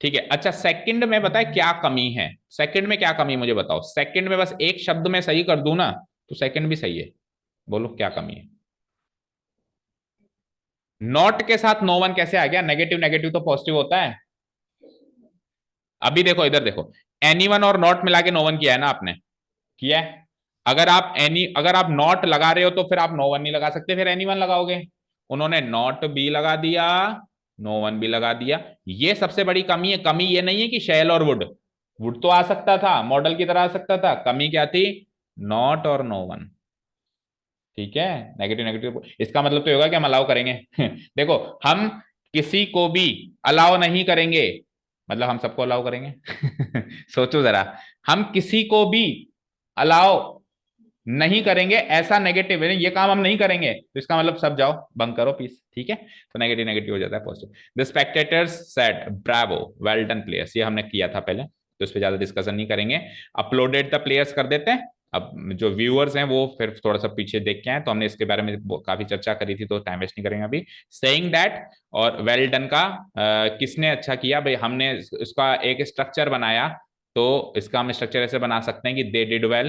ठीक है, अच्छा सेकंड में बताए क्या कमी है, सेकंड में क्या कमी मुझे बताओ। सेकंड में बस एक शब्द में सही कर दूं ना तो सेकंड भी सही है, बोलो क्या कमी है। नॉट के साथ नो वन कैसे आ गया, नेगेटिव नेगेटिव तो पॉजिटिव होता है। अभी देखो इधर देखो, एनी वन और नॉट मिला के नो वन किया है ना आपने, किया है। अगर आप नॉट लगा रहे हो तो फिर आप नो वन नहीं लगा सकते, फिर एनी वन लगाओगे। उन्होंने नॉट भी लगा दिया, नो वन भी लगा दिया। ये सबसे बड़ी कमी है। कमी ये नहीं है कि शैल और वुड, वुड तो आ सकता था, मॉडल की तरह आ सकता था, कमी क्या थी, नॉट और नो वन। ठीक है, नेगेटिव नेगेटिव, इसका मतलब तो ये होगा कि हम अलाउ करेंगे देखो, हम किसी को भी अलाउ नहीं करेंगे, मतलब हम सबको अलाउ करेंगे सोचो जरा, हम किसी को भी अलाउ नहीं करेंगे, ऐसा नेगेटिव है, ये काम हम नहीं करेंगे, तो इसका मतलब सब जाओ बंक करो पीस, ठीक है। तो नेगेटिव नेगेटिव हो जाता है positive. The spectators said Bravo well done players, ये हमने किया था पहले, तो इस पर ज्यादा डिस्कशन नहीं करेंगे। अपलोडेड द प्लेयर्स कर देते हैं। अब जो व्यूअर्स हैं वो फिर थोड़ा सा पीछे देख के आए, तो हमने इसके बारे में काफी चर्चा करी थी, तो टाइम वेस्ट नहीं करेंगे अभी। सेइंग दैट और वेल डन का किसने अच्छा किया भाई, हमने इसका एक स्ट्रक्चर बनाया तो इसका हम स्ट्रक्चर ऐसे बना सकते हैं कि दे डिड वेल,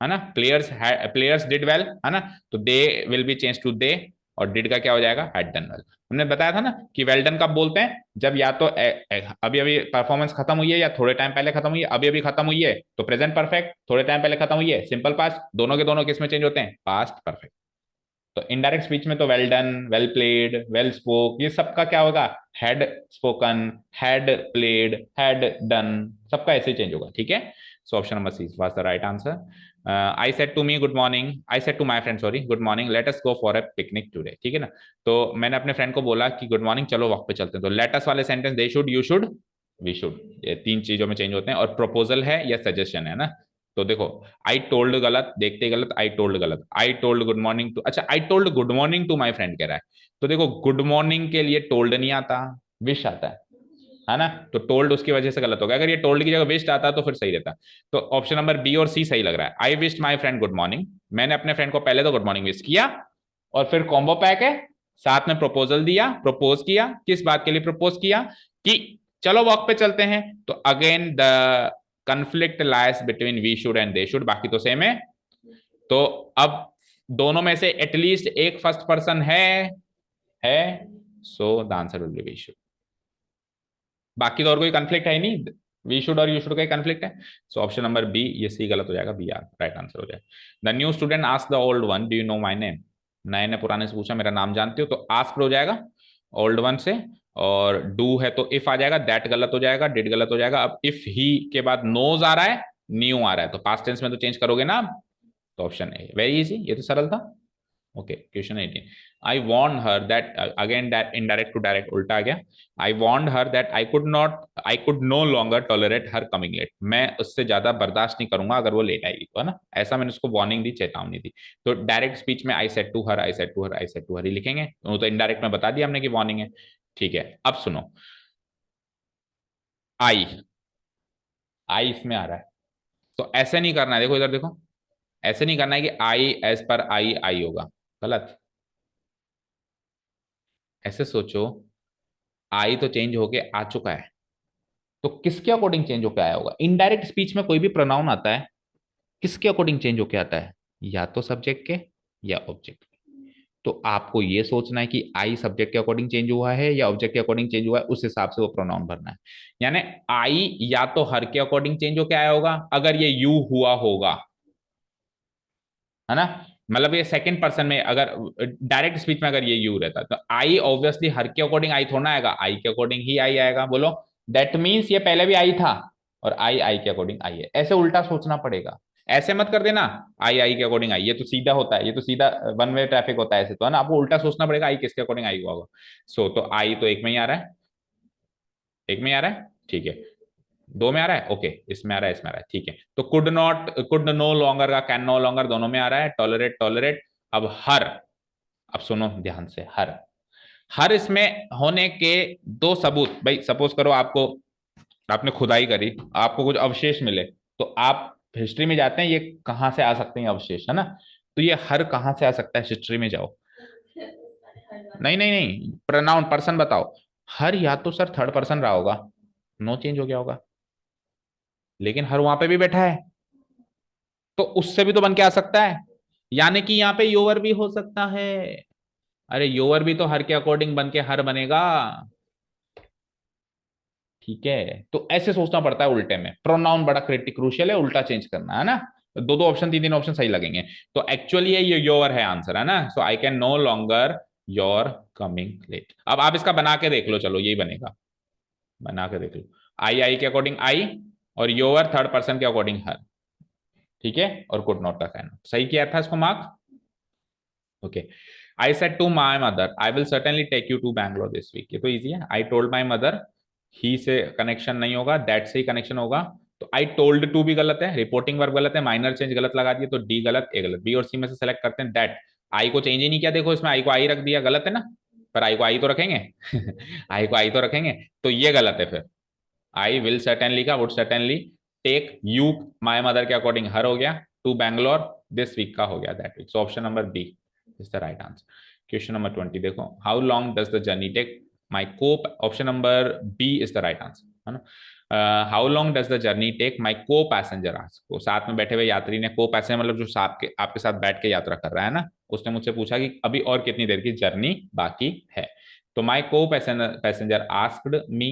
है ना, प्लेयर्स डिड वेल, है ना, तो they will be change to they, और डिड का क्या हो जाएगा, हैड डन वेल। हमने बताया था ना कि वेल डन कब बोलते हैं, जब या तो अभी अभी परफॉर्मेंस खत्म हुई है या थोड़े टाइम पहले खत्म हुई है। अभी अभी खत्म हुई है तो प्रेजेंट परफेक्ट, थोड़े टाइम पहले खत्म हुई है सिंपल पास्ट, दोनों के दोनों किस में चेंज होते हैं, पास्ट परफेक्ट। तो इनडायरेक्ट स्पीच में तो well done, well played, well spoke, ये सबका क्या होगा, had spoken, had played, had done, सबका ऐसे चेंज होगा, ठीक है। So option number C was the right answer. I said to me good morning, I said to my friend sorry good morning, let us go for a picnic today, ठीक है ना। तो मैंने अपने फ्रेंड को बोला कि गुड मॉर्निंग चलो वॉक पे चलते हैं, तो लेट अस वाले sentence they should, you should, we should, ये तीन चीजों में चेंज होते हैं, और प्रपोजल है या सजेशन है ना। तो देखो आई टोल्ड गलत, देखते गलत, आई टोल्ड गलत, I told good morning to, अच्छा I told good morning to my friend कह रहा है। तो देखो गुड मॉर्निंग के लिए टोल्ड नहीं आता, विश आता है ना, तो टोल्ड उसकी वजह से गलत हो गया। अगर ये टोल्ड की जगह विश्ड आता तो फिर सही रहता। तो ऑप्शन नंबर बी और सी सही लग रहा है, आई wished my friend good morning, मैंने अपने फ्रेंड को पहले तो गुड मॉर्निंग विश किया, और फिर कॉम्बो पैक है, साथ में प्रपोजल दिया, प्रपोज किया, किस बात के लिए प्रपोज किया, कि चलो वॉक पे चलते हैं। तो again the conflict lies between we should and they should, बाकी तो सेम है। तो अब दोनों में से एटलीस्ट एक फर्स्ट पर्सन है, so the answer will be we should. बाकी तो और कोई कंफ्लिक्ट है ही नहीं, वी शुड और यू शुड का कंफ्लिक्ट है। सो ऑप्शन नंबर बी, ये सी गलत हो जाएगा, बी आर राइट आंसर हो जाएगा। The new student ask the old one do you know my name, नए ने पुराने से पूछा मेरा नाम जानते हो, तो आस्क हो जाएगा ओल्ड वन से, और डू है तो इफ आ जाएगा, दैट गलत हो जाएगा, डिड गलत हो जाएगा। अब इफ ही के बाद नोज आ रहा है, न्यू आ रहा है, तो पास्ट टेंस में तो चेंज करोगे ना आप। तो ऑप्शन ए, वेरी इजी, ये तो सरल था। Okay question 18, I warned her that, again that indirect to direct उल्टा आ गया, I warned her that I could no longer tolerate her coming late, मैं उससे ज्यादा बर्दाश्त नहीं करूंगा अगर वो लेट आएगी, तो है ना, ऐसा मैंने उसको वार्निंग दी, चेतावनी दी। तो डायरेक्ट स्पीच में I said to her, I said to her, I said to her ही लिखेंगे, तो इनडायरेक्ट में बता दिया हमने कि वार्निंग है, ठीक है। अब सुनो, आई, आई इसमें आ रहा है, तो ऐसे नहीं करना है, देखो इधर देखो, ऐसे नहीं करना है कि आई एज पर आई आई होगा, गलत। ऐसे सोचो, आई तो चेंज होके आ चुका है, तो किसके अकॉर्डिंग चेंज होके आया होगा, इनडायरेक्ट स्पीच में कोई भी प्रोनाउन आता है, किसके अकॉर्डिंग चेंज होके आता है, या तो सब्जेक्ट के या ऑब्जेक्ट के। तो आपको ये सोचना है कि आई सब्जेक्ट के अकॉर्डिंग चेंज हुआ है या ऑब्जेक्ट के अकॉर्डिंग चेंज हुआ है, उस हिसाब से वो प्रोनाउन भरना है। यानी आई या तो हर के अकॉर्डिंग चेंज होके आया होगा अगर ये यू हुआ होगा, है ना, मतलब ये सेकंड पर्सन में, अगर डायरेक्ट स्पीच में अगर ये यू रहता तो आई ऑब्वियसली हर के अकॉर्डिंग आई थोड़ा आएगा, आई के अकॉर्डिंग ही आई आएगा, बोलो। दैट मीन्स ये पहले भी आई था, और आई आई के अकॉर्डिंग आई है, ऐसे उल्टा सोचना पड़ेगा। ऐसे मत कर देना, आई आई के अकॉर्डिंग आई, ये तो सीधा होता है, ये तो सीधा वन वे ट्रैफिक होता है, ऐसे तो है ना, आपको उल्टा सोचना पड़ेगा, आई किसके अकॉर्डिंग आई हुआ होगा। सो तो आई तो एक में ही आ रहा है, एक में ही आ रहा है, ठीक है। दो में आ रहा है, ओके, इसमें आ रहा है, इसमें आ रहा है, ठीक है। तो could not, could no longer का कैन नो लॉन्गर दोनों में आ रहा है, टॉलरेट टॉलरेट। अब हर, अब सुनो ध्यान से, हर, हर इसमें होने के दो सबूत, भाई सपोज करो आपको, आपने खुदाई करी, आपको कुछ अवशेष मिले, तो आप हिस्ट्री में जाते हैं, ये कहां से आ सकते हैं अवशेष, है ना, तो ये हर कहां से आ सकता है, हिस्ट्री में जाओ। नहीं नहीं नहीं, प्रोनाउन पर्सन बताओ। हर या तो सर थर्ड पर्सन रहा होगा, नो चेंज हो गया होगा, लेकिन हर वहां पे भी बैठा है, तो उससे भी तो बन के आ सकता है, यानी कि यहाँ पे योवर भी हो सकता है। अरे योवर भी तो हर के अकॉर्डिंग बन के हर बनेगा, ठीक है। तो ऐसे सोचना पड़ता है उल्टे में, प्रोनाउन बड़ा क्रिटिक क्रूशियल है, उल्टा चेंज करना है ना। दो दो ऑप्शन, तीन तीन ऑप्शन सही लगेंगे। तो एक्चुअली ये योर है आंसर, है ना, so I can no longer your coming late. अब आप इसका बना के देख लो, चलो यही बनेगा, बना के देख लो, आई आई के अकॉर्डिंग आई, और योर थर्ड पर्सन के अकॉर्डिंग हर, ठीक है, और कुड नॉट का कहना सही किया था इसको mark, okay. I said to my mother I will certainly take you to Bangalore this week, ये तो इजी है, आई टोल्ड माई मदर, ही से कनेक्शन नहीं होगा, दैट से ही कनेक्शन होगा। तो आई टोल्ड टू भी गलत है, रिपोर्टिंग वर्ब गलत है, माइनर चेंज गलत लगा दिया, तो डी गलत, ए गलत, बी और सी में से सेलेक्ट करते हैं दैट। आई को चेंज ही नहीं किया, देखो इसमें आई को आई रख दिया, गलत है ना, पर आई को आई तो रखेंगे आई को आई तो रखेंगे, तो ये गलत है फिर। आई विल सर्टेनली का would certainly, take you my mother के अकॉर्डिंग हर हो गया, टू बैंगलोर दिस वीक का हो गया that week, so option number B is the right answer. Question number 20 देखो, how long does the journey take my cope, option number B is the right answer, है ना। How long does the journey take my co passenger ask, को साथ में बैठे हुए यात्री ने, को पैसेंजर मतलब जो आपके साथ बैठ के यात्रा कर रहा है ना, उसने मुझसे पूछा कि अभी और कितनी देर की जर्नी बाकी है। तो my co passenger asked me,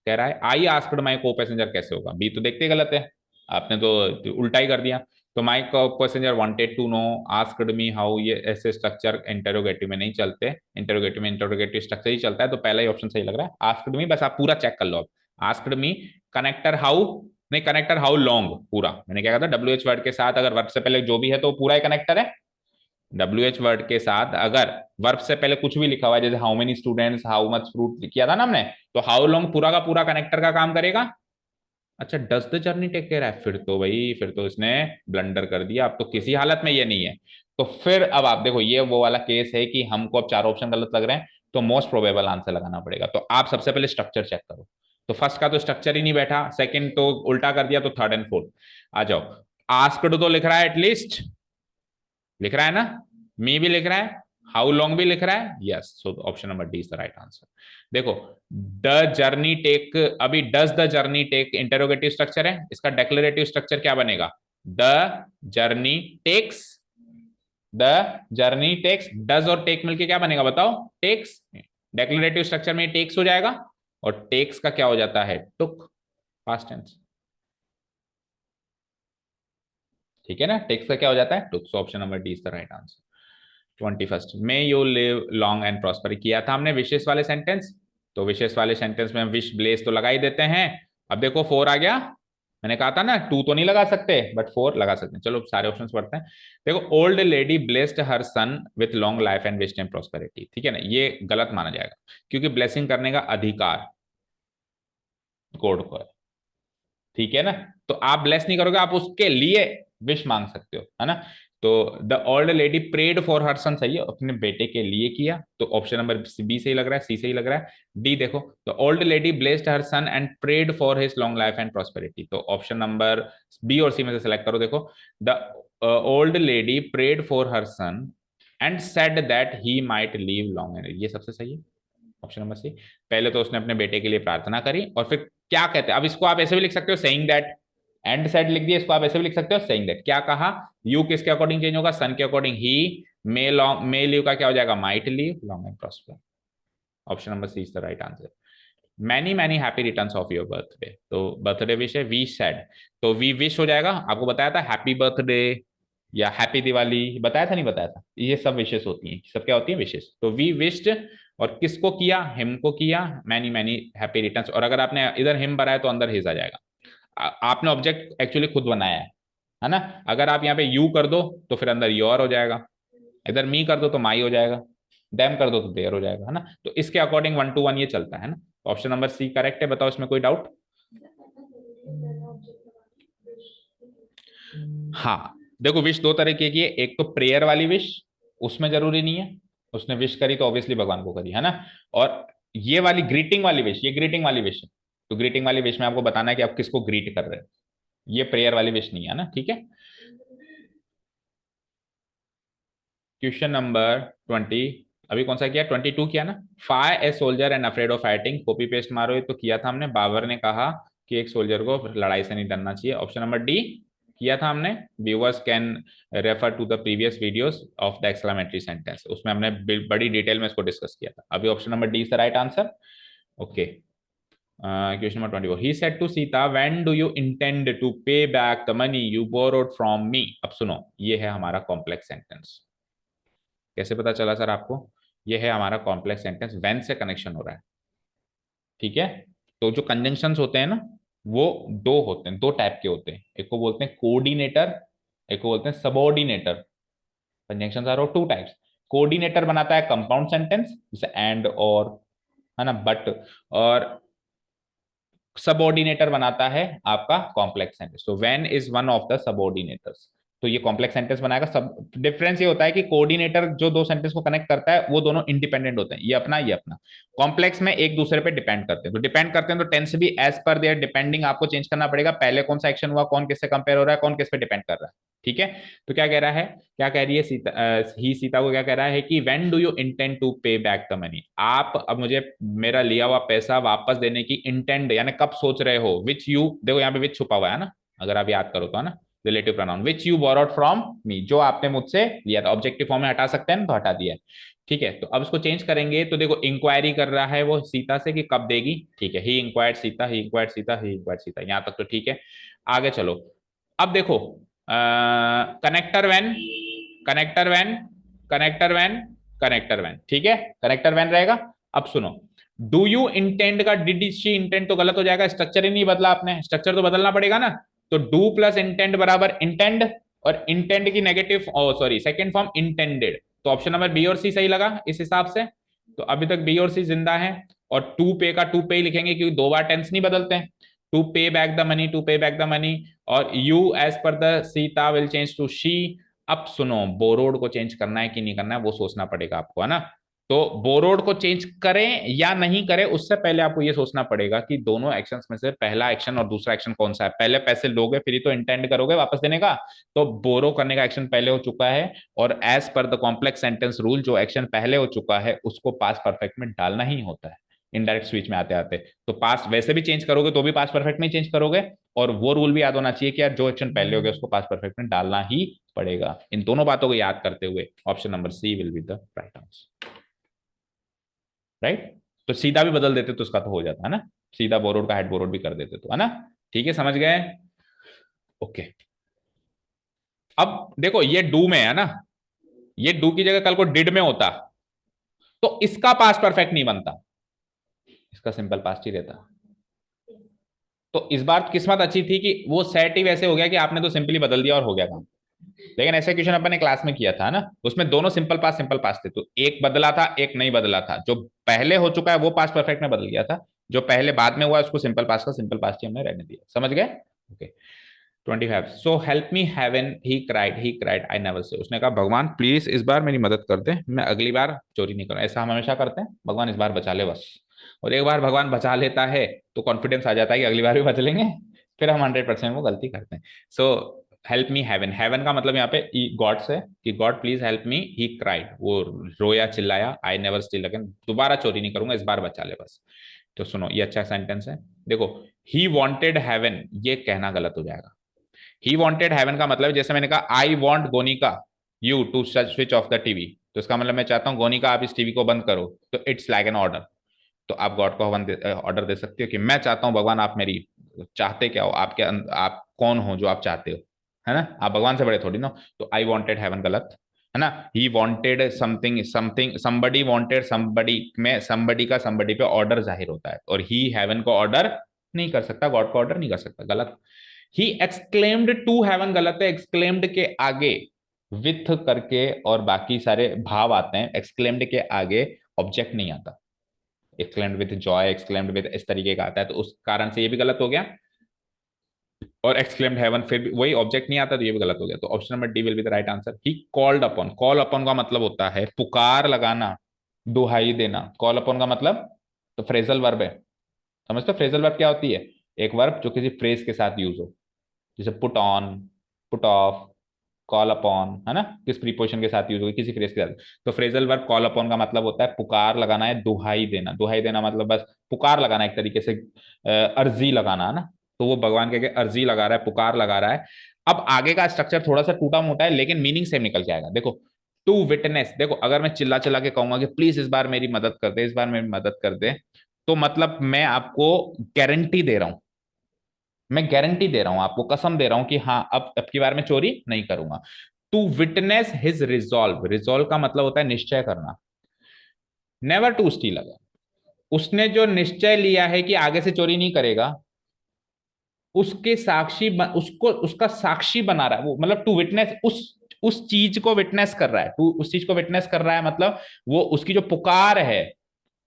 कह रहा है I asked my co passenger, कैसे होगा, बी तो देखते गलत है, आपने तो उल्टा ही कर दिया। तो my co passenger wanted to know asked me how, ये ऐसे स्ट्रक्चर इंटरोगेटिव में नहीं चलते, इंटरोगेटिव में इंटरोगेटिव स्ट्रक्चर ही चलता है, तो पहला ही ऑप्शन सही लग रहा है, आस्क्ड मी, बस आप पूरा चेक कर लो अब। आस्क्ड मी कनेक्टर हाउ, नहीं कनेक्टर हाउ लॉन्ग, पूरा मैंने क्या कहा था, डब्ल्यू एच वर्ड के साथ अगर वर्ब से पहले जो भी है तो पूरा ही कनेक्टर है। डब्ल्यू एच वर्ड के साथ अगर वर्ब से पहले कुछ भी लिखा हुआ है, जैसे how many students, how much fruit किया था ना हमने, तो हाउ लॉन्ग पूरा का पूरा कनेक्टर का काम करेगा। अच्छा does the journey take care है, फिर तो भाई फिर तो इसने ब्लंडर कर दिया, अब तो किसी हालत में ये नहीं है। तो फिर अब आप देखो ये वो वाला केस है कि हमको अब चार ऑप्शन गलत लग रहे हैं, तो मोस्ट प्रोबेबल आंसर लगाना पड़ेगा। तो आप सबसे पहले स्ट्रक्चर चेक करो, तो फर्स्ट का तो स्ट्रक्चर ही नहीं बैठा, सेकंड तो उल्टा कर दिया, तो थर्ड एंड फोर्थ आ जाओ। आस्क्ड तो लिख रहा है एटलीस्ट, लिख रहा है ना, मी भी लिख रहा है, हाउ लॉन्ग भी लिख रहा है, yes, so option number D is the right answer. देखो द जर्नी टेक, अभी does the journey take interrogative structure है, इसका डेक्लेरेटिव स्ट्रक्चर क्या बनेगा, the journey takes, the journey takes, does और टेक मिलके क्या बनेगा बताओ, टेक्स, डेक्लेरेटिव स्ट्रक्चर में टेक्स हो जाएगा, और टेक्स का क्या हो जाता है, टुक, पास्ट टेंस, ठीक है ना, टेक्स का क्या हो जाता है, took, so option number D is the right answer. 21 may you live long and prosper किया था हमने विशेष वाले सेंटेंस, तो विशेष वाले सेंटेंस में हम विश ब्लेस तो लगा ही देते हैं। अब देखो फोर आ गया, मैंने कहा था ना टू तो नहीं लगा सकते बट फोर लगा सकते हैं, चलो सारे ऑप्शंस पढ़ते हैं। देखो old lady blessed her son with long life and wish and prosperity, ठीक है ना, ये गलत माना जाएगा, क्योंकि ब्लेसिंग करने का अधिकार गॉड को है, ठीक है ना, तो आप ब्लेस नहीं करोगे, आप उसके लिए विश मांग सकते हो, है ना। तो the old lady prayed for her son, सही है, अपने बेटे के लिए किया, तो ऑप्शन नंबर बी सही लग रहा है, सी सही लग रहा है, डी देखो, the old lady blessed her son and prayed for his long life and prosperity, तो ऑप्शन नंबर बी और सी में से सिलेक्ट करो। देखो the old lady prayed for her son and said that he might live long and, ये सबसे सही है, ऑप्शन नंबर सी। पहले तो उसने अपने बेटे के लिए प्रार्थना करी, और फिर क्या कहते हैं, अब इसको आप ऐसे भी लिख सकते हो सेइंग दैट, एंड सेड लिख दिया, इसको आप ऐसे भी लिख सकते हो सेइंग दैट, क्या कहा, यू किसके अकॉर्डिंग चेंज होगा, सन के अकॉर्डिंग ही, मे लॉन्ग, मे लीव का क्या हो जाएगा, might live long and prosper, option number C is the right answer. Many many happy returns of your birthday, तो बर्थडे विश है, वी सेड, तो वी विश हो जाएगा, आपको बताया था हैप्पी बर्थडे या हैप्पी दिवाली, बताया था नहीं बताया था, ये सब विशेष होती हैं, सब क्या होती है विशेष, तो वी विश्ड, और किसको किया, हिम को किया, मैनी मैनी हैप्पी रिटर्न्स, और अगर आपने इधर हिम भरा है तो अंदर हिज आ जाएगा, आपने ऑब्जेक्ट एक्चुअली खुद बनाया है ना, अगर आप यहाँ पे यू कर दो तो फिर अंदर योर हो जाएगा, इधर मी कर दो तो माई हो जाएगा, देम कर दो तो देयर हो जाएगा, है ना, तो इसके अकॉर्डिंग 1 to 1 ये चलता है ना, ऑप्शन नंबर सी करेक्ट है, बताओ इसमें कोई डाउट। हाँ देखो विश दो तरीके की है, एक तो प्रेयर वाली विश, उसमें जरूरी नहीं है, उसने विश करी तो ऑब्वियसली भगवान को करी, है ना, और ये वाली ग्रीटिंग वाली विश, ये ग्रीटिंग वाली विश है, तो ग्रीटिंग वाली विश में आपको बताना है कि आप किसको ग्रीट कर रहे हैं, ये प्रेयर वाली विश नहीं है ना, ठीक है। क्वेश्चन नंबर 20, अभी कौन सा किया, 22 किया ना, fire a soldier and afraid of fighting, copy paste मारो, ये तो किया था हमने, बाबर ने कहा कि एक सोल्जर को लड़ाई से नहीं डरना चाहिए, ऑप्शन नंबर डी किया था हमने, viewers can refer to the previous videos of the exclamatory sentence, उसमें हमने बड़ी डिटेल में इसको डिस्कस किया था, अभी option number D is the right answer. Okay question number 24, he said to Sita when do you intend to pay back the money you borrowed from me, अब सुनो ये है हमारा कॉम्प्लेक्स सेंटेंस, कैसे पता चला सर आपको, ये है हमारा कॉम्प्लेक्स सेंटेंस, व्हेन से कनेक्शन हो रहा है, ठीक है। तो जो कंजंक्शंस होते हैं ना, वो दो होते हैं, दो टाइप के होते हैं, एक को बोलते हैं कोऑर्डिनेटर, एक को बोलते हैं subordinator, conjunctions are of two types, coordinator बनाता है कंपाउंड सेंटेंस जैसे एंड और, है ना, बट, और सबऑर्डिनेटर बनाता है आपका कॉम्प्लेक्स सेंटेंस, तो when is one of the subordinators, तो ये कॉम्प्लेक्स सेंटेंस बनाएगा। सब डिफरेंस ये होता है कि कोऑर्डिनेटर जो दो सेंटेंस को कनेक्ट करता है वो दोनों इंडिपेंडेंट होते हैं, ये अपना ये अपना। कॉम्प्लेक्स में एक दूसरे पे डिपेंड करते हैं, तो डिपेंड करते हैं तो टेंस भी एज पर देयर डिपेंडिंग आपको चेंज करना पड़ेगा। पहले कौन सा एक्शन हुआ, कौन किससे कंपेयर हो रहा है, कौन किस पे डिपेंड कर रहा है। ठीक है, तो क्या कह रहा है, क्या कह रही है सीता, ही सीता को क्या कह रहा है कि when do you intend to pay back the money, आप अब मुझे मेरा लिया हुआ पैसा वापस देने की इंटेंड यानी कब सोच रहे हो। विच यू, देखो यहाँ पे विच छुपा हुआ है ना, अगर आप याद करो तो, है ना, relative pronoun, which you borrowed from मी, जो आपने मुझसे लिया था। ऑब्जेक्टिव फॉर्म में हटा सकते हैं ना, तो हटा दिया है। ठीक है, तो अब इसको चेंज करेंगे तो देखो इंक्वायरी कर रहा है वो सीता से कि कब देगी। ठीक है, ही इंक्वायर्ड सीता, ही इंक्वायर्ड सीता, ही इंक्वायर्ड सीता, यहां तक तो ठीक है। आगे चलो, अब देखो connector when, connector when, connector when, connector when, ठीक है, कनेक्टर व्हेन रहेगा। अब सुनो, डू यू इंटेंड का डिड शी इंटेंड तो गलत हो जाएगा, स्ट्रक्चर ही नहीं बदला आपने, स्ट्रक्चर तो बदलना पड़ेगा ना। तो डू प्लस इंटेंड बराबर इंटेंड, और इंटेंड की negative sorry second form intended, तो ऑप्शन नंबर बी और सी सही लगा इस हिसाब से। तो अभी तक बी और सी जिंदा है, और टू पे का टू पे ही लिखेंगे क्योंकि दो बार टेंस नहीं बदलते हैं। To pay back the money, to pay back the money, और you as per the Sita will change to she. अब सुनो, बोरोड को चेंज करना है कि नहीं करना है वो सोचना पड़ेगा आपको, है ना। तो बोरोड को चेंज करें या नहीं करें उससे पहले आपको ये सोचना पड़ेगा कि दोनों एक्शंस में से पहला एक्शन और दूसरा एक्शन कौन सा है। पहले पैसे लोगे फिर ही तो इंटेंड करोगे वापस देने का, तो बोरो करने का एक्शन पहले हो चुका है, और as per the complex sentence rule जो एक्शन पहले हो चुका है उसको पास परफेक्ट में डालना ही होता है इनडायरेक्ट स्विच में आते आते। तो पास वैसे भी चेंज करोगे तो भी पास परफेक्ट में चेंज करोगे, और वो रूल भी याद होना चाहिए कि यार जो एक्शन पहले हो गया उसको पास परफेक्ट में डालना ही पड़ेगा। इन दोनों बातों को याद करते हुए option number C will be the right answer, right. तो सीधा भी बदल देते तो उसका तो हो जाता है ना, सीधा बोरोड का हेड बोरोड भी कर देते तो, है ना। ठीक है, समझ गए। ओके, अब देखो ये डू में है ना, ये डू की जगह कल को डिड में होता तो इसका पास परफेक्ट नहीं बनता, इसका सिंपल पास्ट ही रहता। तो इस बार किस्मत अच्छी थी कि वो सेट ही वैसे हो गया कि आपने तो सिंपली बदल दिया और हो गया काम। लेकिन ऐसे क्वेश्चन अपन ने क्लास में किया था ना, उसमें दोनों सिंपल पास थे, तो एक बदला था एक नहीं बदला था। जो पहले हो चुका है वो पास परफेक्ट में बदल गया था, जो पहले बाद में हुआ उसको सिंपल पास का सिंपल पास ही हमने रहने दिया। समझ गए। Okay, 25, so help me heaven, he cried I never say, उसने कहा भगवान प्लीज इस बार मेरी मदद कर दे, मैं अगली बार चोरी नहीं करूँ। ऐसा हम हमेशा करते हैं, भगवान इस बार बचा ले बस। और एक बार भगवान बचा लेता है तो कॉन्फिडेंस आ जाता है कि अगली बार भी बच लेंगे, फिर हम 100% वो गलती करते हैं। So help me heaven, heaven का मतलब यहाँ पे गॉड से, कि God please help me, he cried, वो रोया चिल्लाया, आई नेवर स्टील अगेन, दोबारा चोरी नहीं करूंगा, इस बार बचा ले बस। तो सुनो ये अच्छा सेंटेंस है। देखो ही वॉन्टेड हेवन, ये कहना गलत हो जाएगा। ही वॉन्टेड हेवन का मतलब जैसे मैंने कहा आई वॉन्ट गोनिका you to switch off the TV, तो इसका मतलब मैं चाहता हूँ गोनिका आप इस टीवी को बंद करो, तो इट्स लाइक एन ऑर्डर। तो आप गॉड को ऑर्डर दे सकते हो कि मैं चाहता हूं भगवान आप मेरी, चाहते क्या हो आपके आप कौन हो जो आप चाहते हो, है ना, आप भगवान से बड़े थोड़ी ना। तो आई वॉन्टेड हेवन गलत है ना। He wanted something something, somebody wanted somebody में समबडी का समबडी पे ऑर्डर जाहिर होता है, और ही हेवन को ऑर्डर नहीं कर सकता, गॉड को ऑर्डर नहीं कर सकता, गलत। ही एक्सक्लेम्ड टू हेवन गलत है, एक्सक्लेम्ड के आगे विथ करके और बाकी सारे भाव आते हैं, एक्सक्लेम्ड के आगे ऑब्जेक्ट नहीं आता। Exclaimed with Joy, exclaimed with इस तरीके का आता है, तो उस कारण से ये भी गलत हो गया। और एक्सक्लेम्ड हेवन फिर भी वही ऑब्जेक्ट नहीं आता, तो ये भी गलत हो गया। तो option number D will be the right answer. He called upon, call upon का मतलब होता है पुकार लगाना, दुहाई देना। कॉल अपॉन का मतलब तो फ्रेजल वर्ब है, समझते हो फ्रेजल वर्ब क्या होती है, एक वर्ब जो किसी फ्रेज के साथ यूज हो, जैसे put on, put off, call upon, है ना, किस प्रीपोजिशन के साथ यूज होगी, किसी फ्रेज के साथ। तो फ्रेजल वर्ब कॉल अपॉन का मतलब होता है पुकार लगाना है, दुहाई देना। दुहाई देना मतलब बस पुकार लगाना, एक तरीके से अर्जी लगाना, है ना। तो वो भगवान के अर्जी लगा रहा है, पुकार लगा रहा है। अब आगे का स्ट्रक्चर थोड़ा सा टूटा मोटा है लेकिन मीनिंग सेम निकल के आएगा। देखो टू विटनेस, देखो अगर मैं चिल्ला चिल्ला के कहूंगा कि प्लीज इस बार मेरी मदद कर दे, इस बार मेरी मदद कर दे, तो मतलब मैं आपको गारंटी दे रहा हूं, मैं गारंटी दे रहा हूं आपको, कसम दे रहा हूं कि हाँ अब की बार मैं चोरी नहीं करूंगा। To witness his resolve, resolve का मतलब होता है निश्चय करना, नेवर टू स्टील अगेन, उसने जो निश्चय लिया है कि आगे से चोरी नहीं करेगा, उसके साक्षी उसको उसका साक्षी बना रहा है वो, मतलब टू विटनेस उस चीज को विटनेस कर रहा है, टू उस चीज को विटनेस कर रहा है, मतलब वो उसकी जो पुकार है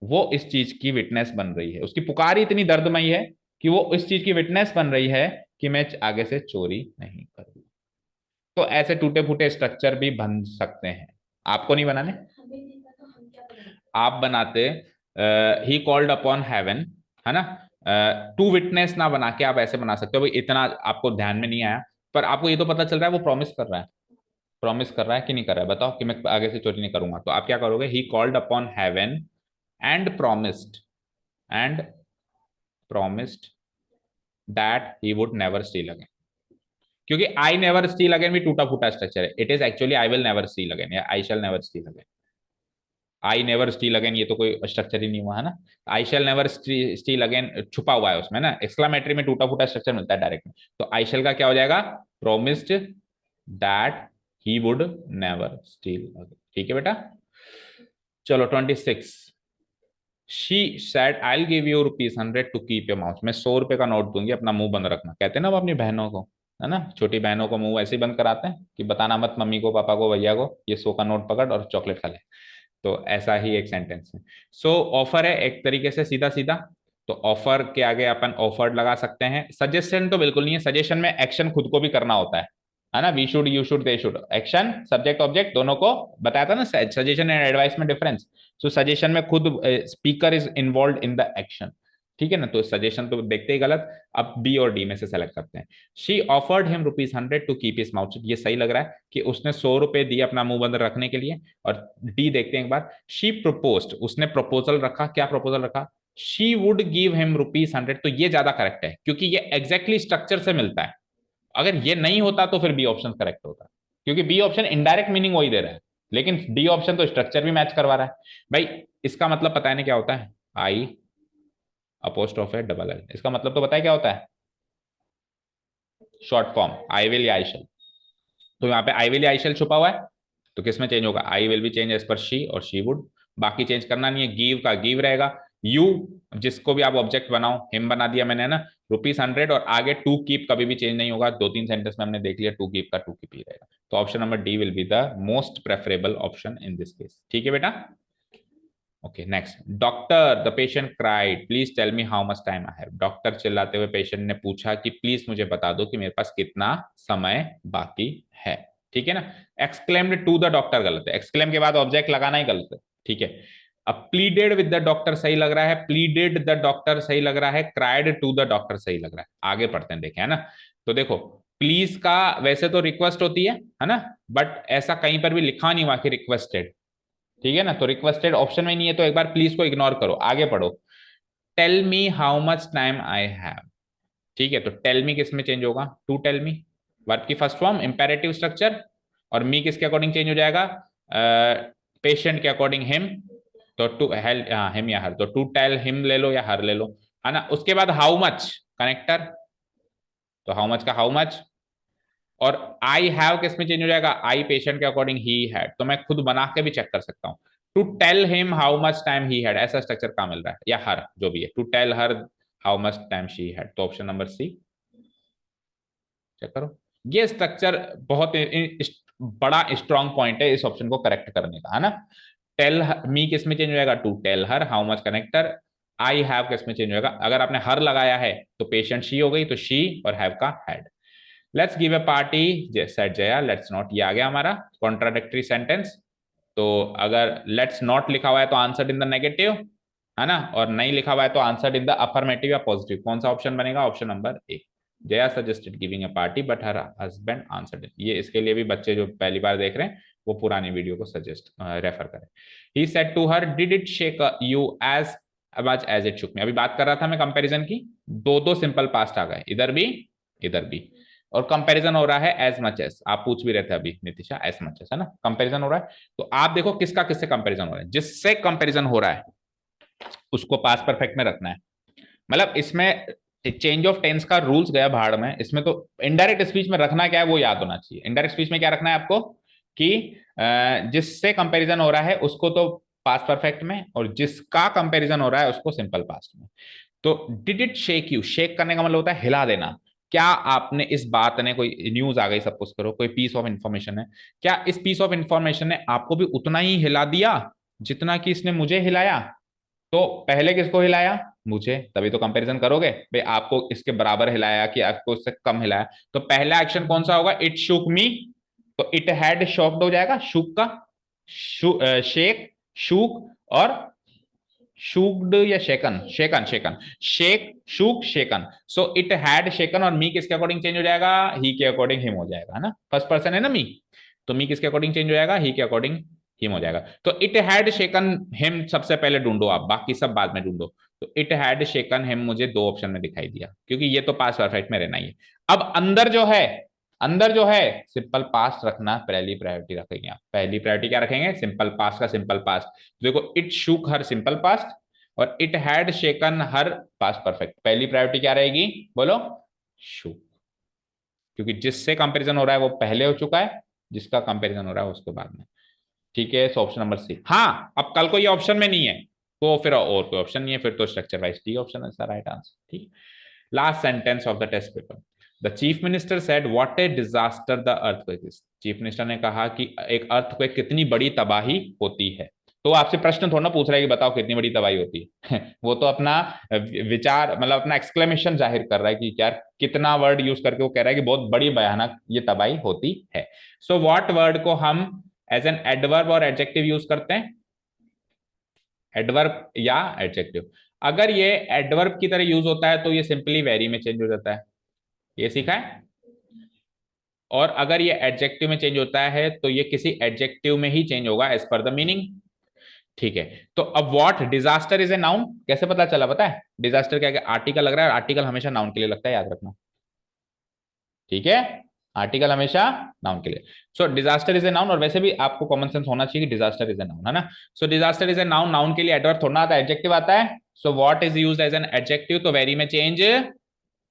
वो इस चीज की विटनेस बन रही है, उसकी पुकार ही इतनी दर्दमयी है कि वो इस चीज की विटनेस बन रही है कि मैं आगे से चोरी नहीं करूंगा। तो ऐसे टूटे फूटे स्ट्रक्चर भी बन सकते हैं, आपको नहीं बनाने। आप बनाते ही कॉल्ड अपॉन हेवन, है ना, टू विटनेस ना बना के आप ऐसे बना सकते हो, भाई इतना आपको ध्यान में नहीं आया, पर आपको ये तो पता चल रहा है वो प्रॉमिस कर रहा है, प्रॉमिस कर रहा है कि नहीं कर रहा है, बताओ कि मैं आगे से चोरी नहीं करूंगा। तो आप क्या करोगे, he called upon heaven and promised, and promised that he would never steal again. क्योंकि आई नेवर स्टील अगेन भी टूटा फूटा स्ट्रक्चर है, it is actually I will never steal again या I shall never steal again. I never steal again ये तो कोई स्ट्रक्चर ही नहीं हुआ है ना, I shall never steal again छुपा हुआ है उसमें ना, एक्सक्लामेटरी में टूटा फूटा स्ट्रक्चर मिलता है डायरेक्ट में, तो आई शैल का क्या हो जाएगा, promised that he would never steal again. ठीक है बेटा, चलो 26, she said I will give you ₹100 to keep your mouth, मैं 100 रुपए का नोट दूंगी अपना मुंह बंद रखना, कहते हैं ना वो अपनी बहनों को, है ना, छोटी बहनों को मुंह ऐसे ही बंद कराते हैं कि बताना मत मम्मी को पापा को भैया को, ये 100 का नोट पकड़ और चॉकलेट खा ले। तो ऐसा ही एक सेंटेंस है। सो ऑफर है एक तरीके से सीधा सीधा, तो ऑफर के आगे अपन ऑफर्ड लगा सकते हैं। सजेशन तो बिल्कुल नहीं है, सजेशन में एक्शन खुद को भी करना होता है ना, we should you should they should, action subject object दोनों को बताया था ना, सजेशन एंड एडवाइस में डिफरेंस। सो सजेशन में खुद speaker is involve in the action, ठीक है ना, तो सजेशन तो देखते ही गलत। अब बी और डी में से सेलेक्ट करते हैं। She offered him ₹100 to keep his mouth, ये सही लग रहा है कि उसने 100 रुपए दिए अपना मुंह बंद रखने के लिए। और डी देखते हैं एक बार, शी प्रपोज्ड, उसने प्रपोजल रखा, क्या प्रपोजल रखा, शी वुड गिव हिम ₹100, तो ये ज्यादा करेक्ट है क्योंकि ये एग्जैक्टली स्ट्रक्चर से मिलता है। अगर ये नहीं होता तो फिर बी ऑप्शन करेक्ट होता, क्योंकि बी ऑप्शन इनडायरेक्ट मीनिंग वही दे रहा है, लेकिन डी ऑप्शन तो स्ट्रक्चर भी मैच करवा रहा है। भाई इसका मतलब पता है ना क्या होता है, आई अपोस्ट्रोफ है डबल एल, इसका मतलब तो बताए क्या होता है, शॉर्ट फॉर्म आई विल या आई शेल। तो यहाँ पे आई विल या आई शेल छुपा हुआ है, तो किस में चेंज होगा, आई विल भी चेंज एज पर शी और शी वुड, बाकी चेंज करना नहीं है, गिव का गिव रहेगा, यू जिसको भी आप ऑब्जेक्ट बनाओ, हिम बना दिया मैंने ना, ₹100 और आगे टू कीप कभी भी चेंज नहीं होगा, दो तीन सेंटेंस में हमने देख लिया टू कीप का टू कीप ही रहेगा। तो option number D will be the most preferable option in this case. ठीक है बेटा, okay next, doctor the patient cried please tell me how much time I have, doctor चिल्लाते हुए पेशेंट ने पूछा कि प्लीज मुझे बता दो कि मेरे पास कितना समय बाकी है। ठीक है ना, एक्सक्लेम्ड टू द डॉक्टर गलत है, एक्सक्लेम के बाद ऑब्जेक्ट लगाना ही गलत है। ठीक है, अब प्लीडेड विद द डॉक्टर सही लग रहा है, प्लीडेड द डॉक्टर सही लग रहा है, क्राइड टू द डॉक्टर सही लग रहा है। आगे पढ़ते हैं, देखें, है ना, तो देखो प्लीज का वैसे तो रिक्वेस्ट होती है ना, बट ऐसा कहीं पर भी लिखा नहीं हुआ कि रिक्वेस्टेड, ठीक है ना, तो रिक्वेस्टेड ऑप्शन में नहीं है, तो एक बार प्लीज को इग्नोर करो, आगे पढ़ो, tell me how much time I have. ठीक है, तो टेल मी किस में चेंज होगा, टू टेल मी, वर्ब की फर्स्ट फॉर्म इंपेरेटिव स्ट्रक्चर, और मी किसके अकॉर्डिंग चेंज हो जाएगा, पेशेंट के अकॉर्डिंग हिम, तो टू हेल हिम या हर, तो टू टेल हिम ले लो या हर ले लो, है ना। उसके बाद हाउ मच कनेक्टर, तो हाउ मच का हाउ मच, और आई हैव किस में चेंज हो जाएगा, आई पेशेंट के अकॉर्डिंग ही हैड, तो मैं खुद बना के भी चेक कर सकता हूँ, to tell him how much time he had, ऐसा स्ट्रक्चर कहाँ मिल रहा है, या हर जो भी है, to tell her how much time she had, तो ऑप्शन नंबर सी चेक करो। ये स्ट्रक्चर बहुत बड़ा स्ट्रॉन्ग पॉइंट है इस ऑप्शन को करेक्ट करने का, है ना। टेल मी किस में चेंज हो जाएगा, to tell her how much connector, I have किस में चेंज होगा, अगर आपने हर लगाया है तो पेशेंट शी हो गई, तो शी और हैव का had. Let's give a party set Jaya, let's not, ये आ गया हमारा कॉन्ट्राडिक्टरी सेंटेंस। तो अगर लेट्स नॉट लिखा हुआ है तो आंसर इन द नेगेटिव, है ना, और नहीं लिखा हुआ है तो आंसर इन द अफर्मेटिव या पॉजिटिव, कौन सा ऑप्शन बनेगा, option number A, Jaya suggested giving a party but her husband answered. ये इसके लिए भी बच्चे जो पहली बार देख रहे हैं वो पुरानी वीडियो को सजेस्ट रेफर करें। He said to her did it shake you as much as it shook me, अभी बात कर रहा था मैं कंपैरिजन की, दो दो सिंपल पास्ट आ गए, इधर भी, और कंपैरिजन हो रहा है एज मच एज, आप पूछ भी रहे थे अभी नितिशा, एज मच एज, है ना, कंपैरिजन हो रहा है। तो आप देखो किसका किससे कंपैरिजन हो रहा है, जिससे कंपैरिजन हो रहा है उसको पास परफेक्ट में रखना है। मतलब इसमें चेंज ऑफ टेंस का रूल्स गया भाड़ में, इसमें तो इनडायरेक्ट स्पीच में रखना क्या है वो याद होना चाहिए। इनडायरेक्ट स्पीच में क्या रखना है आपको कि जिससे कंपैरिजन हो रहा है उसको तो पास्ट परफेक्ट में, और जिसका कंपैरिजन हो रहा है उसको सिंपल पास्ट में। तो did it shake you, shake करने का मतलब होता है हिला देना, क्या आपने इस बात ने, कोई न्यूज आ गई सपोज करो, कोई पीस ऑफ इंफॉर्मेशन है, क्या इस पीस ऑफ इंफॉर्मेशन ने आपको भी उतना ही हिला दिया जितना कि इसने मुझे हिलाया। तो पहले किसको हिलाया, मुझे, तभी तो कंपैरिजन करोगे, भाई आपको इसके बराबर हिलाया कि आपको इससे कम हिलाया, तो पहला एक्शन कौन सा होगा, इट शुक मी, तो इट हैड शॉक्ड हो जाएगा शूक का, शेक, शूक और शूक्ड या shaken, shaken shaken, shake shook shaken. So it had shaken, और मी किसके अकॉर्डिंग चेंज हो जाएगा, ही के अकॉर्डिंग हिम हो जाएगा, है ना, फर्स्ट पर्सन है ना मी, तो मी किसके अकॉर्डिंग चेंज हो जाएगा, ही के अकॉर्डिंग हिम हो जाएगा। तो इट हैड शेकन हिम सबसे पहले ढूंढो आप, बाकी सब बाद में ढूंढो। तो इट हैड शेकन हिम मुझे दो ऑप्शन में दिखाई दिया, क्योंकि ये तो पास्ट परफेक्ट में रहना ही है। अब अंदर जो है, अंदर जो है सिंपल पास्ट रखना पहली प्रायोरिटी रखेंगे आप। पहली प्रायोरिटी क्या रखेंगे, सिंपल पास्ट का सिंपल पास्ट। देखो it shook her simple past और it had shaken her past perfect. पहली प्रायोरिटी क्या रहेगी, बोलो, शूक, क्योंकि जिससे कंपैरिजन हो रहा है वो पहले हो चुका है, जिसका कंपैरिजन हो रहा है उसके बाद में। ठीक है, सो ऑप्शन नंबर सी। हाँ, अब कल को ये ऑप्शन में नहीं है तो फिर और कोई ऑप्शन नहीं है, फिर तो स्ट्रक्चर वाइज डी ऑप्शन है राइट आंसर। ठीक, last sentence of the test paper. The chief minister said what a disaster the earthquake is. Chief minister ने कहा कि एक अर्थक्वेक कितनी बड़ी तबाही होती है। तो आपसे प्रश्न थोड़ा ना पूछ रहा है कि बताओ कितनी बड़ी तबाही होती है वो तो अपना विचार, मतलब अपना एक्सक्लेमेशन जाहिर कर रहा है कि यार कितना वर्ड यूज करके वो कह रहा है कि बहुत बड़ी भयानक ये तबाही होती है। सो व्हाट वर्ड को हम एज एन एडवर्ब और एडजेक्टिव यूज करते हैं, एडवर्ब या एडजेक्टिव। अगर ये एडवर्ब की तरह यूज होता है तो ये सिंपली वेरी में चेंज हो जाता है, ये सीखा है। और अगर ये एडजेक्टिव में चेंज होता है तो ये किसी एडजेक्टिव में ही चेंज होगा एज पर द मीनिंग। ठीक है, तो अब what disaster is a noun कैसे पता चला, पता है डिजास्टर क्या, आर्टिकल लग रहा है, आर्टिकल हमेशा नाउन के लिए लगता है, याद रखना। ठीक है, आर्टिकल हमेशा नाउन के लिए। सो डिजास्टर इज ए नाउन, और वैसे भी आपको कॉमन सेंस होना चाहिए कि डिजास्टर इज ए नाउन, है ना। So disaster is a noun, noun के लिए एडवर्ब थोड़ा आता है, एडजेक्टिव आता है। So what is used as an adjective, तो वेरी में चेंज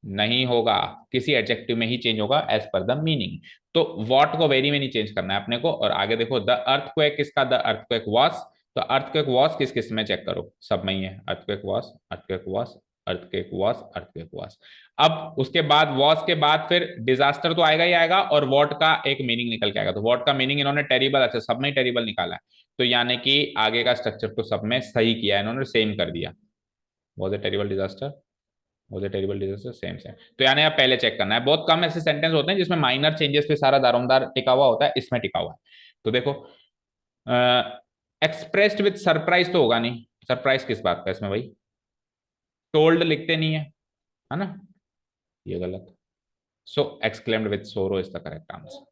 नहीं होगा, किसी एडजेक्टिव में ही चेंज होगा एज पर द मीनिंग। तो व्हाट को वेरी में नहीं चेंज करना है अपने को। और आगे देखो, द अर्थक्वेक किसका, द अर्थक्वेक वाज। तो अर्थक्वेक वाज किस किस में, चेक करो, सब में ही है, earthquake was, earthquake was, earthquake was, earthquake was. अब उसके बाद वॉस के बाद फिर डिजास्टर तो आएगा ही आएगा, और वॉट का एक मीनिंग निकल के आएगा। तो वॉट का मीनिंग इन्होंने टेरिबल, अच्छा सब में टेरिबल निकाला है, तो यानी कि आगे का स्ट्रक्चर तो सब में सही किया है इन्होंने, सेम कर दिया। Was a terrible disaster, was a terrible disaster, same same. तो यानी आप पहले चेक करना है। बहुत कम ऐसे सेंटेंस होते हैं जिसमें माइनर चेंजेस पे सारा दारोमदार टिका हुआ होता है, इसमें टिका हुआ है। तो देखो, एक्सप्रेस्ड विद सरप्राइज तो होगा नहीं, सरप्राइज किस बात का इसमें भाई, टोल्ड लिखते नहीं है ना, ये गलत। सो एक्सक्लेम्ड विद सोरो इज द करेक्ट आंसर।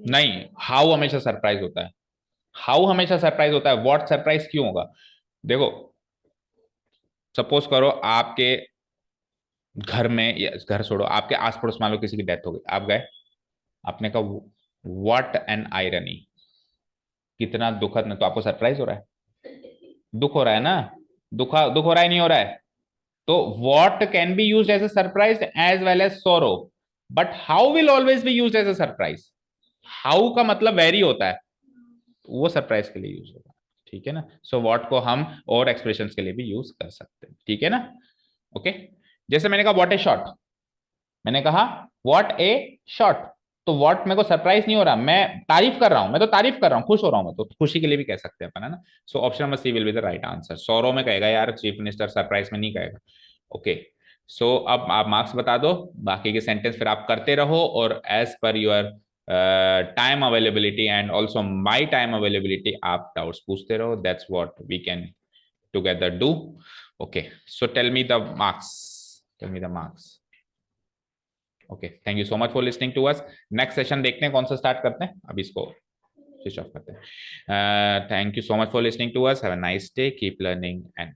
नहीं, हाउ हमेशा सरप्राइज होता है, हाउ हमेशा सरप्राइज होता है, व्हाट सरप्राइज क्यों होगा। देखो, सपोज करो आपके घर में, या घर छोड़ो, आपके आस पड़ोस मान लो किसी की डेथ हो गई, आप गए, आपने कहा व्हाट एन आयरनी, कितना दुखद, तो आपको सरप्राइज हो रहा है, दुख हो रहा है ना, दुख हो रहा है, नहीं हो रहा है। तो what can be used as a surprise as well as sorrow, but how will always be used as a surprise। how का मतलब वेरी होता है, वो सरप्राइज के लिए यूज होगा। ठीक है ना, सो what को हम और एक्सप्रेशंस के लिए भी यूज कर सकते हैं, ठीक है ना। ओके, जैसे मैंने कहा व्हाट ए शॉट, मैंने कहा व्हाट ए शॉट, तो व्हाट मेरे को सरप्राइज नहीं हो रहा, मैं तारीफ कर रहा हूं, मैं तो तारीफ कर रहा हूं, खुश हो रहा हूं मैं, तो खुशी के लिए भी कह सकते हैं अपन, है ना। So option number C will be the right answer. Saurav में कहेगा यार चीफ मिनिस्टर, सरप्राइज में नहीं कहेगा। ओके, सो अब आप मार्क्स बता दो, बाकी के सेंटेंस फिर आप करते रहो, और as per your time availability and also my time availability आप डाउट्स पूछते रहो, that's what we can together do. Okay, so tell me the marks, tell me the marks. Okay, thank you so much for listening to us. Next session देखते हैं कौन सा स्टार्ट करते हैं, अब इसको स्विच ऑफ करते हैं। Thank you so much for listening to us, have a nice day, keep learning and